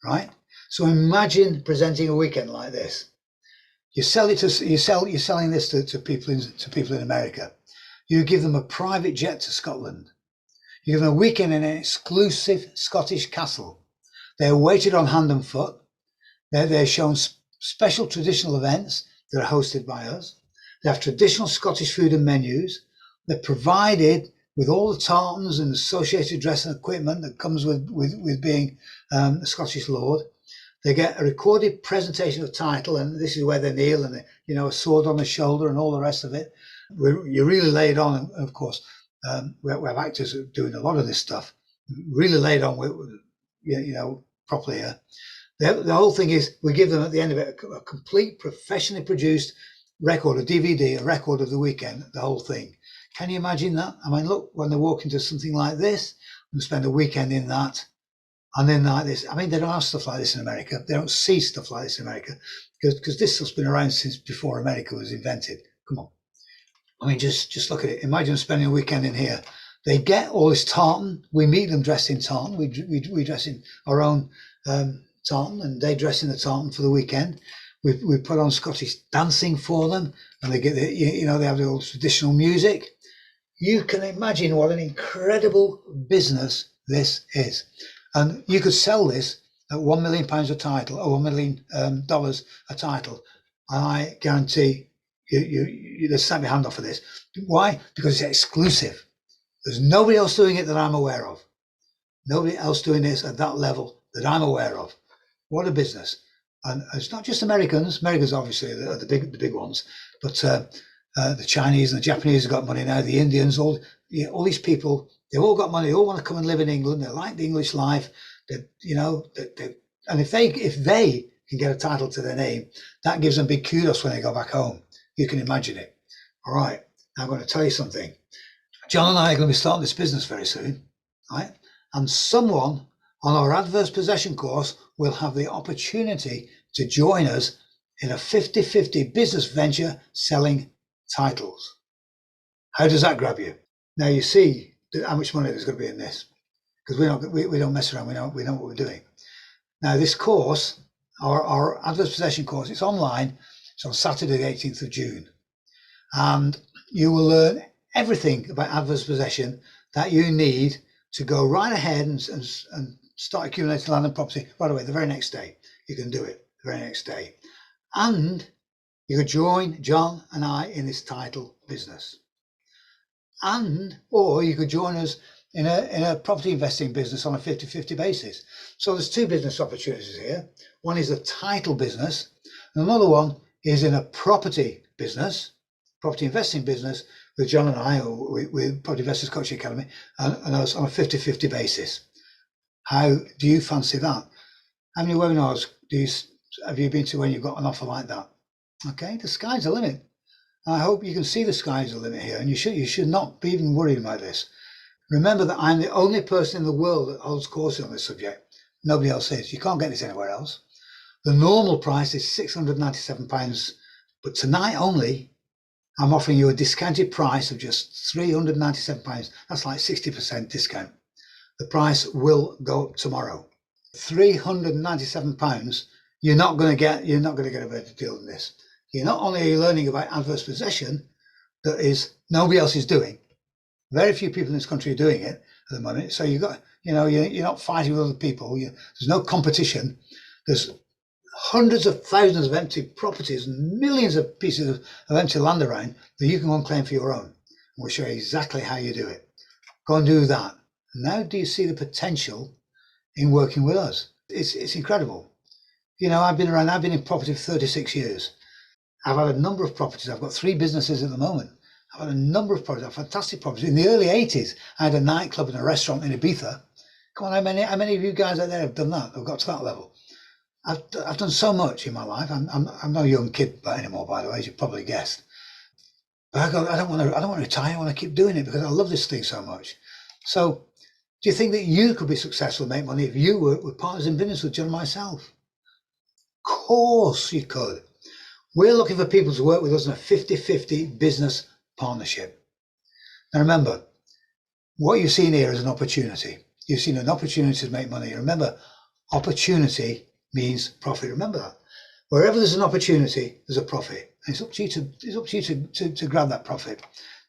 right? So imagine presenting a weekend like this. You're selling this to people in America. You give them a private jet to Scotland. You give them a weekend in an exclusive Scottish castle. They're waited on hand and foot. They're shown special traditional events that are hosted by us. They have traditional Scottish food and menus. They're provided with all the tartans and associated dress and equipment that comes with being a Scottish lord. They get a recorded presentation of title, and this is where they kneel, and a sword on the shoulder and all the rest of it. You're really laid on, and of course, we have actors doing a lot of this stuff, really laid on properly here. The whole thing is, we give them at the end of it a complete professionally produced record, a DVD, a record of the weekend, the whole thing. Can you imagine that? I mean, look, when they walk into something like this and spend a weekend in that, and then like this, I mean, they don't have stuff like this in America. They don't see stuff like this in America because this stuff's been around since before America was invented. Come on. I mean, just look at it. Imagine spending a weekend in here. They get all this tartan. We meet them dressed in tartan. We dress in our own tartan, and they dress in the tartan for the weekend. We put on Scottish dancing for them, and they get they have the old traditional music. You can imagine what an incredible business this is. And you could sell this at £1 million a title, or $1 million a title. And I guarantee you snap your hand off of this. Why? Because it's exclusive. There's nobody else doing it that I'm aware of. Nobody else doing this at that level that I'm aware of. What a business. And it's not just Americans. Americans obviously are the big ones, but the Chinese and the Japanese have got money now. The Indians, all these people, they've all got money. They all want to come and live in England. They like the English life. And if they can get a title to their name, that gives them big kudos when they go back home. You can imagine it. All right. Now I'm going to tell you something. John and I are going to be starting this business very soon, right? And someone on our adverse possession course will have the opportunity to join us in a 50-50 business venture selling titles. How does that grab you? Now you see how much money there's going to be in this, because we don't mess around. We know what we're doing. Now this course, our adverse possession course, it's online. It's on Saturday, the 18th of June, and you will learn everything about adverse possession that you need to go right ahead and start accumulating land and property right away. The very next day, you can do it. The very next day, and you could join John and I in this title business, or you could join us in a property investing business on a 50-50 basis. So there's two business opportunities here. One is a title business, and another one is in a property business, property investing business with John and I, with Property Investors Coaching Academy, and us on a 50-50 basis. How do you fancy that? How many webinars have you been to when you've got an offer like that? Okay, the sky's the limit. I hope you can see the sky's the limit here, and you should not be even worried about this. Remember that I'm the only person in the world that holds courses on this subject. Nobody else is. You can't get this anywhere else. The normal price is £697, but tonight only, I'm offering you a discounted price of just £397. That's like 60% discount. The price will go up tomorrow. £397. You're not going to get a better deal than this. You're not only are you learning about adverse possession that is nobody else is doing. Very few people in this country are doing it at the moment. So you're not fighting with other people. There's no competition. There's hundreds of thousands of empty properties and millions of pieces of empty land around that you can go and claim for your own. And we'll show you exactly how you do it. Go and do that. Now do you see the potential in working with us? It's incredible. I've been in property for 36 years. I've had a number of properties. I've got 3 businesses at the moment. I've had a number of properties, fantastic properties. In the early 80s, I had a nightclub and a restaurant in Ibiza. Come on, how many of you guys out there have done that? Have got to that level? I've done so much in my life. I'm no young kid anymore, by the way, as you probably guessed. But I don't want to retire. I want to keep doing it because I love this thing so much. So, do you think that you could be successful and make money if you were partners in business with John and myself? Of course you could. We're looking for people to work with us in a 50-50 business partnership. Now remember, what you've seen here is an opportunity. You've seen an opportunity to make money. Remember, opportunity means profit. Remember that. Wherever there's an opportunity, there's a profit. And it's up to you to grab that profit.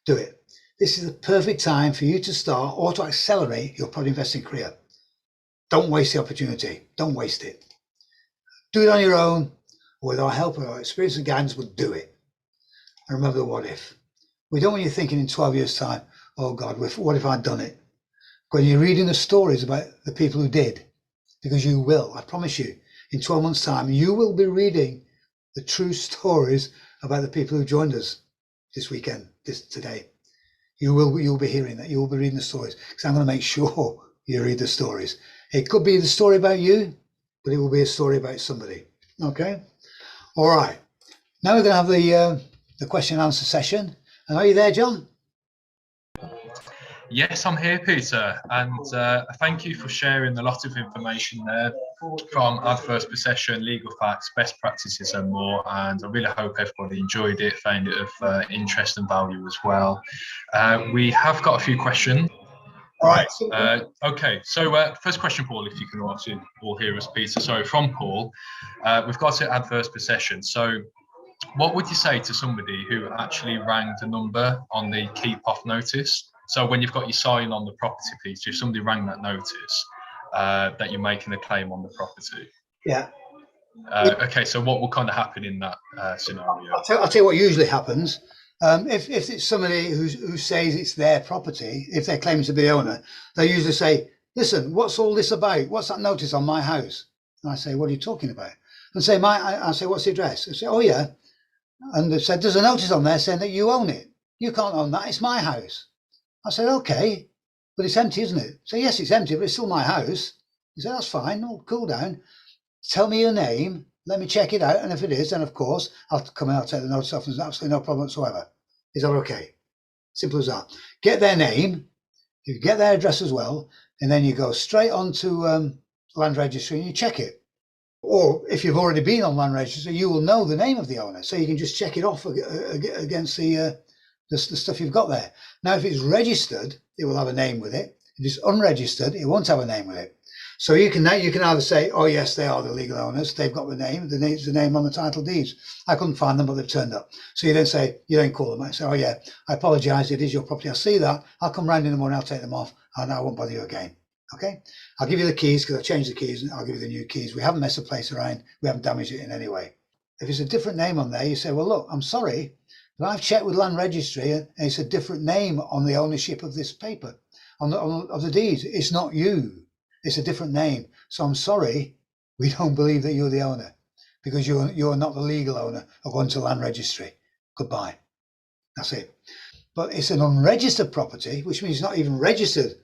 Do it. This is the perfect time for you to start or to accelerate your property investing career. Don't waste the opportunity. Don't waste it. Do it on your own, or with our help or our experience and guidance, we'll do it. And remember the what if. We don't want you thinking in 12 years' time, oh God, what if I'd done it? When you're reading the stories about the people who did, because you will, I promise you, in 12 months' time, you will be reading the true stories about the people who joined us this weekend, today. You'll be hearing that. You will be reading the stories, because I'm going to make sure you read the stories. It could be the story about you, but it will be a story about somebody. Okay? All right. Now we're going to have the question and answer session. And are you there, John? Yes, I'm here, Peter, and thank you for sharing a lot of information there from adverse possession, legal facts, best practices and more, and I really hope everybody enjoyed it, found it of interest and value as well. We have got a few questions. All right. Okay, so first question, Paul, if you can all hear us, Peter. So from Paul, we've got to adverse possession. So what would you say to somebody who actually rang the number on the keep off notice? So when you've got your sign on the property piece, if somebody rang that notice that you're making a claim on the property. Yeah. Okay, so what will kind of happen in that scenario? I'll tell you what usually happens. If it's somebody who says it's their property, if they're claiming to be the owner, they usually say, listen, what's all this about? What's that notice on my house? And I say, what are you talking about? And say, I say, what's the address? They say, oh yeah. And they said, there's a notice on there saying that you own it. You can't own that, it's my house. I said, okay, but it's empty, isn't it? So yes, it's empty, but it's still my house. He said, that's fine, no, cool down. Tell me your name, let me check it out, and if it is, then of course, I'll come and I'll take the notice off, there's absolutely no problem whatsoever. Is that okay? Simple as that. Get their name, you get their address as well, and then you go straight on to Land Registry and you check it. Or if you've already been on Land Registry, you will know the name of the owner, so you can just check it off against the stuff you've got there. Now, if it's registered, it will have a name with it. If it's unregistered, it won't have a name with it. So you can either say, oh yes, they are the legal owners. They've got the name on the title deeds. I couldn't find them, but they've turned up. So you then call them. I say, oh yeah, I apologise. It is your property. I see that. I'll come round in the morning. I'll take them off, and I won't bother you again. Okay. I'll give you the keys because I changed the keys, and I'll give you the new keys. We haven't messed the place around. We haven't damaged it in any way. If it's a different name on there, you say, well, look, I'm sorry, but I've checked with Land Registry, and it's a different name on the ownership of this paper, of the deeds. It's not you. It's a different name. So I'm sorry, we don't believe that you're the owner because you're not the legal owner of one to Land Registry. Goodbye. That's it. But it's an unregistered property, which means it's not even registered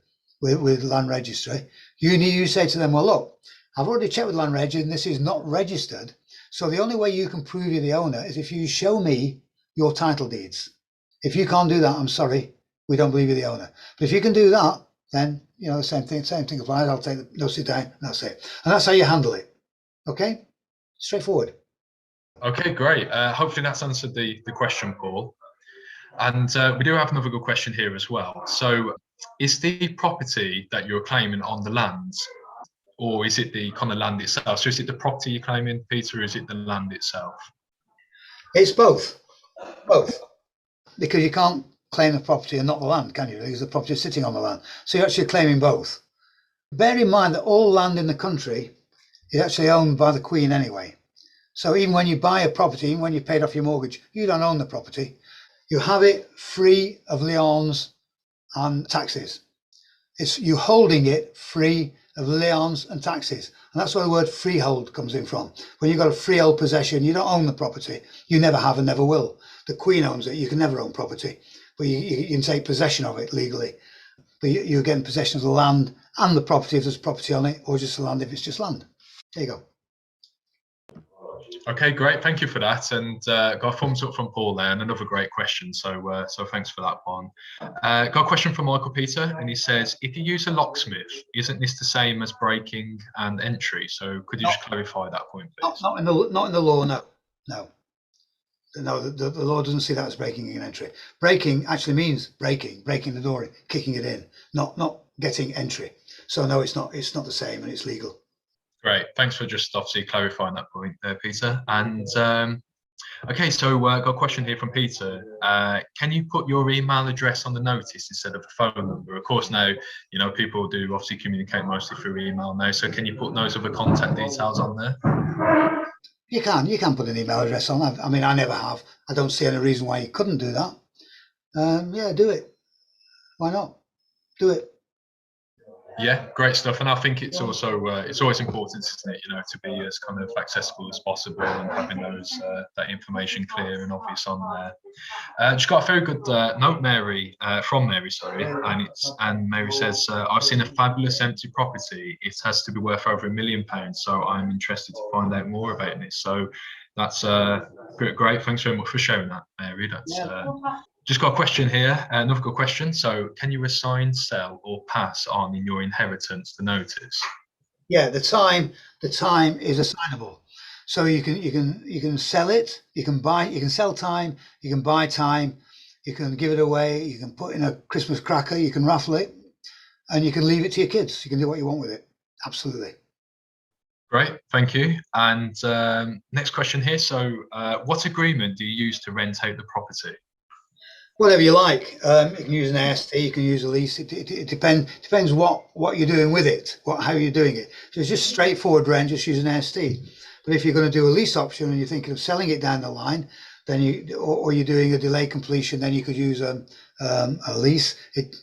with Land Registry. You say to them, well, look, I've already checked with Land Reg and this is not registered. So the only way you can prove you're the owner is if you show me your title deeds. If you can't do that, I'm sorry, we don't believe you're the owner. But if you can do that, then the same thing applies. I'll take the notice down and that's it. And that's how you handle it. Okay? Straightforward. Okay, great. Hopefully that's answered the question, Paul. And we do have another good question here as well. So is the property that you're claiming on the land, or is it the kind of land itself? So is it the property you're claiming, Peter, or is it the land itself? It's both. Both. Because you can't claim the property and not the land, can you? Because the property is sitting on the land. So you're actually claiming both. Bear in mind that all land in the country is actually owned by the Queen anyway. So even when you buy a property, even when you paid off your mortgage, you don't own the property. You have it free of liens and taxes. It's you holding it free of liens and taxes. And that's where the word freehold comes in from. When you've got a freehold possession, you don't own the property. You never have and never will. The Queen owns it. You can never own property, but you can take possession of it legally. But you're getting possession of the land and the property if there's property on it, or just the land if it's just land. There you go. Okay, great. Thank you for that. And got a thumbs up from Paul there, and another great question. So thanks for that one. Got a question from Michael Peter, and he says, if you use a locksmith, isn't this the same as breaking and entry? So could you just clarify that point, please? Not in the law, no. No, the law doesn't see that as breaking and entry. Breaking actually means breaking the door in, kicking it in, not getting entry. So no, it's not the same, and it's legal. Great. Thanks for just obviously clarifying that point there, Peter. And okay, so got a question here from Peter. Can you put your email address on the notice instead of the phone number? Of course, now, people do obviously communicate mostly through email now. So can you put those other contact details on there? You can put an email address on. I mean, I never have. I don't see any reason why you couldn't do that. Yeah, do it. Why not? Do it. Yeah, great stuff. And I think it's also it's always important, isn't it, to be as kind of accessible as possible and having those that information clear and obvious on there. Just got a very good note, Mary, from Mary, sorry, and Mary says, I've seen a fabulous empty property. It has to be worth over £1 million, so I'm interested to find out more about this. So that's great. Thanks very much for sharing that, Mary. That's just got a question here, another good question. So can you assign, sell, or pass on in your inheritance the notice? Yeah, the time is assignable. So you can sell it, you can sell time, you can buy time, you can give it away, you can put in a Christmas cracker, you can raffle it, and you can leave it to your kids. You can do what you want with it. Absolutely. Great, thank you. And next question here. So what agreement do you use to rent out the property? Whatever you like. You can use an AST, you can use a lease. It depends what you're doing with it, how you're doing it. So it's just straightforward rent, just use an AST. But if you're going to do a lease option and you're thinking of selling it down the line, then or you're doing a delay completion, then you could use a lease.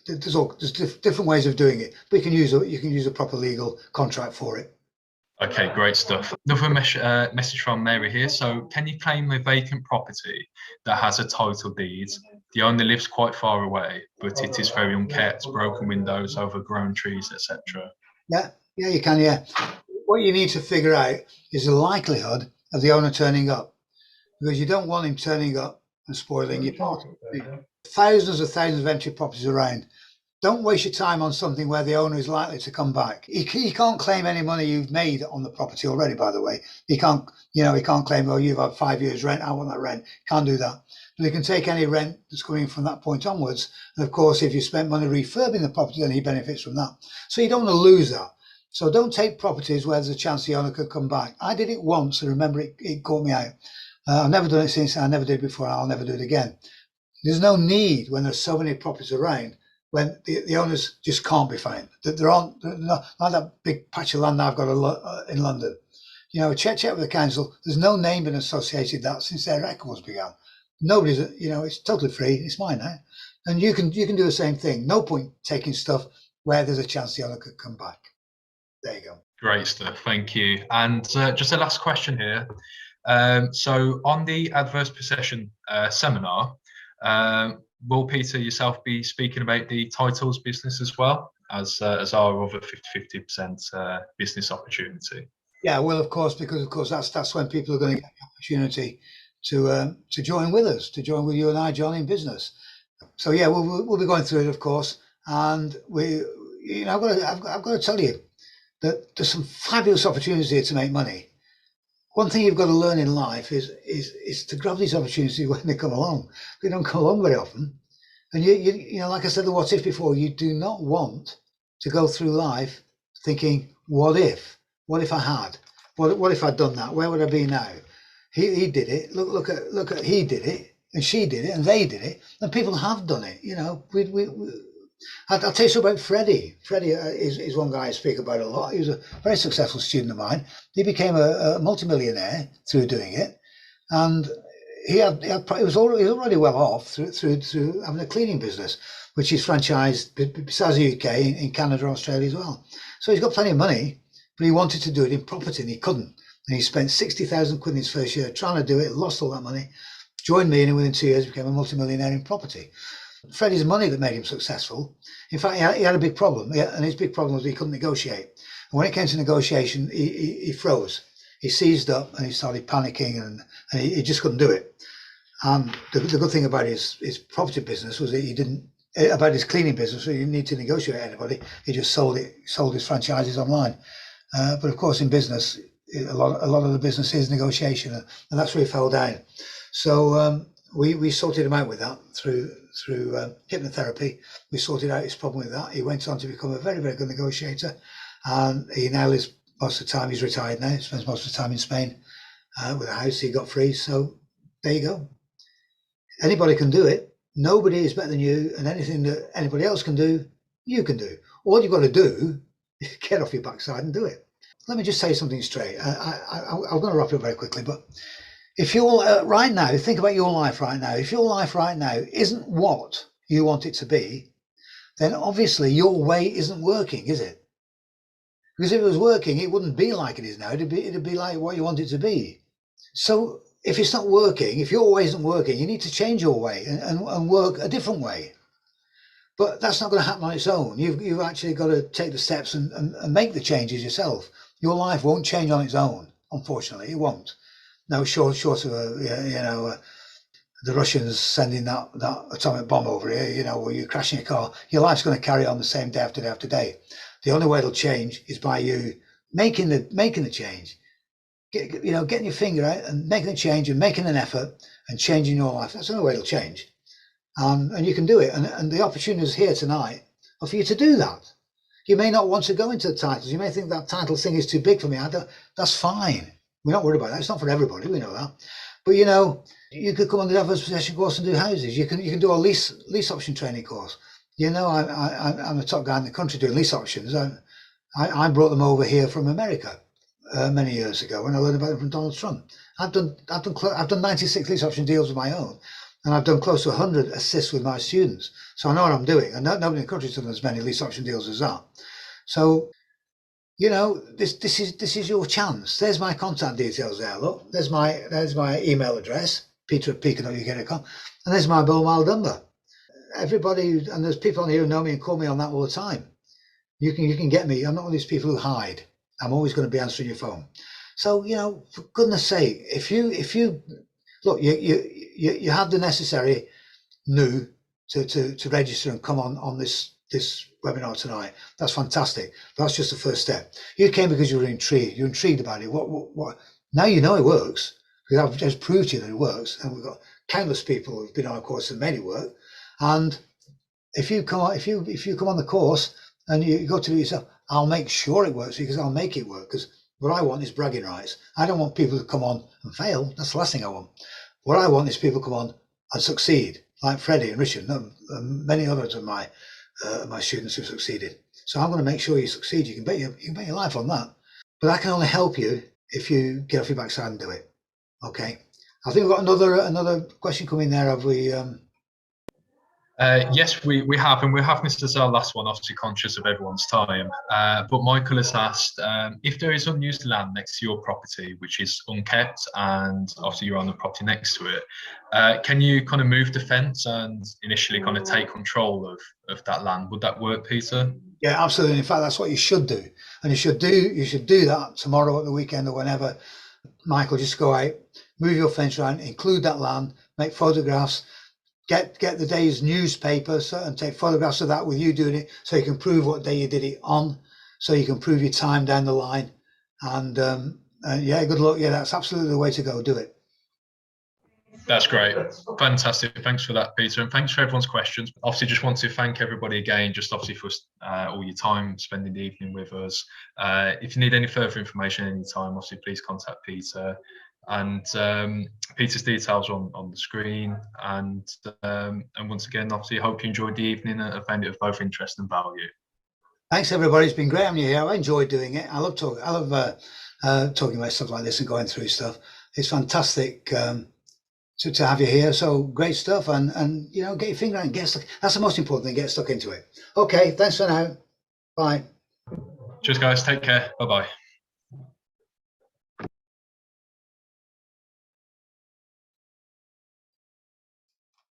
There's different ways of doing it, but you can use a proper legal contract for it. Okay, great stuff. Another message from Mary here. So can you claim a vacant property that has a title deed? The owner lives quite far away, but it is very unkept, broken windows, overgrown trees, etc. Yeah, you can, yeah. What you need to figure out is the likelihood of the owner turning up, because you don't want him turning up and spoiling your party. Thousands of empty properties around. Don't waste your time on something where the owner is likely to come back. He can't claim any money you've made on the property already, by the way. He can't claim, oh, you've had 5 years rent, I want that rent. Can't do that. But he can take any rent that's coming from that point onwards. And of course, if you spent money refurbing the property, then he benefits from that. So you don't want to lose that. So don't take properties where there's a chance the owner could come back. I did it once and remember it caught me out. I've never done it since. I never did before. I'll never do it again. There's no need when there's so many properties around, when the owners just can't be found. They're not that big patch of land I've got in London. Check with the council. There's no name been associated with that since their records began. Nobody's, it's totally free. It's mine now. And you can do the same thing. No point taking stuff where there's a chance the owner could come back. There you go. Great stuff. Thank you. And just a last question here. So on the adverse possession seminar, will Peter yourself be speaking about the titles business as well as our other 50% business opportunity? Yeah, well, of course, because of course that's when people are going to get the opportunity to join with us, to join with you and I, John, in business. So yeah, we'll be going through it, of course, and I've got to tell you that there's some fabulous opportunities here to make money. One thing you've got to learn in life is to grab these opportunities when they come along. They don't come along very often, and you know, like I said, the what if before. You do not want to go through life thinking, what if? What if I had? What if I'd done that? Where would I be now? He did it. Look at he did it, and she did it, and they did it, and people have done it. You know, I'll tell you something about Freddie. Freddie is one guy I speak about a lot. He was a very successful student of mine. He became a multimillionaire through doing it, and he was already well off through having a cleaning business, which he's franchised besides the UK in Canada and Australia as well. So he's got plenty of money, but he wanted to do it in property and he couldn't. And he spent 60,000 quid in his first year trying to do it, lost all that money, joined me, and within 2 years became a multimillionaire in property. Freddie's money that made him successful. In fact, he had a big problem, and his big problem was he couldn't negotiate. And when it came to negotiation, he froze. He seized up and he started panicking, and he just couldn't do it. And the good thing about his property business was that he didn't, about his cleaning business, so he didn't need to negotiate with anybody. He just sold his franchises online. But of course, in business, a lot of the business is negotiation, and that's where he fell down. So we sorted him out with that through hypnotherapy. We sorted out his problem with that. He went on to become a very, very good negotiator, and he now lives most of the time. He's retired now. He spends most of the time in Spain with a house he got free. So there you go. Anybody can do it. Nobody is better than you, and anything that anybody else can do, you can do. All you've got to do is get off your backside and do it. Let me just say something straight. I'm going to wrap it up very quickly, but if you're right now, think about your life right now. If your life right now isn't what you want it to be, then obviously your way isn't working, is it? Because if it was working, it wouldn't be like it is now. It'd be like what you want it to be. So if it's not working, if your way isn't working, you need to change your way and work a different way. But that's not going to happen on its own. You've actually got to take the steps and make the changes yourself. Your life won't change on its own, unfortunately. It won't. No, short of the Russians sending that atomic bomb over here, where you're crashing your car, your life's going to carry on the same day after day after day. The only way it'll change is by you making the change. Getting your finger out and making a change and making an effort and changing your life. That's the only way it'll change. And you can do it. And the opportunities here tonight are for you to do that. You may not want to go into the titles. You may think that title thing is too big for me. That's fine. We're not worried about that. It's not for everybody. We know that. But you could come on the adverse possession course and do houses. You can do a lease option training course. I'm a top guy in the country doing lease options. I brought them over here from America many years ago when I learned about them from Donald Trump. I've done 96 lease option deals of my own, and I've done close to 100 assists with my students. So I know what I'm doing, and nobody in the country's done as many lease option deals as that. So this is your chance. There's my contact details there. Look, there's my email address, peter@peaker.uk.com, and there's my mobile number. Everybody, and there's people on here who know me and call me on that all the time. You can get me. I'm not one of these people who hide. I'm always going to be answering your phone. So for goodness sake, if you look, you have the necessary new to register and come on this webinar tonight. That's fantastic. That's just the first step. You came because you were intrigued. You're intrigued about it. What? Now you know it works, because I've just proved to you that it works, and we've got countless people who've been on a course and made it work. And if you come on the course and you go to yourself, I'll make sure it works, because I'll make it work. Because what I want is bragging rights. I don't want people to come on and fail. That's the last thing I want. What I want is people to come on and succeed, like Freddie and Richard, and many others of my students who succeeded. So I'm going to make sure you succeed. You can bet your life on that. But I can only help you if you get off your backside and do it. Okay. I think we've got another question coming there. Have we? Yes, we have, and we're having this as our last one, obviously conscious of everyone's time. But Michael has asked if there is unused land next to your property, which is unkept, and obviously you're on the property next to it, can you kind of move the fence and initially kind of take control of that land? Would that work, Peter? Yeah, absolutely. In fact, that's what you should do, and you should do that tomorrow at the weekend or whenever. Michael, just go out, move your fence around, include that land, make photographs, get the day's newspapers and take photographs of that with you doing it, so you can prove what day you did it on, so you can prove your time down the line. And yeah, good luck. Yeah, that's absolutely the way to go. Do it. That's great. Fantastic. Thanks for that, Peter. And thanks for everyone's questions. Obviously, just want to thank everybody again, just obviously for all your time spending the evening with us. If you need any further information anytime, obviously, please contact Peter. And Peter's details on the screen. And once again, obviously, I hope you enjoyed the evening and found it of both interest and value. Thanks, everybody. It's been great having you here. I enjoyed doing it. I love talking. I love talking about stuff like this and going through stuff. It's fantastic to have you here. So great stuff. And you know, get your finger out and get stuck. That's the most important thing. Get stuck into it. Okay. Thanks for now. Bye. Cheers, guys. Take care. Bye-bye.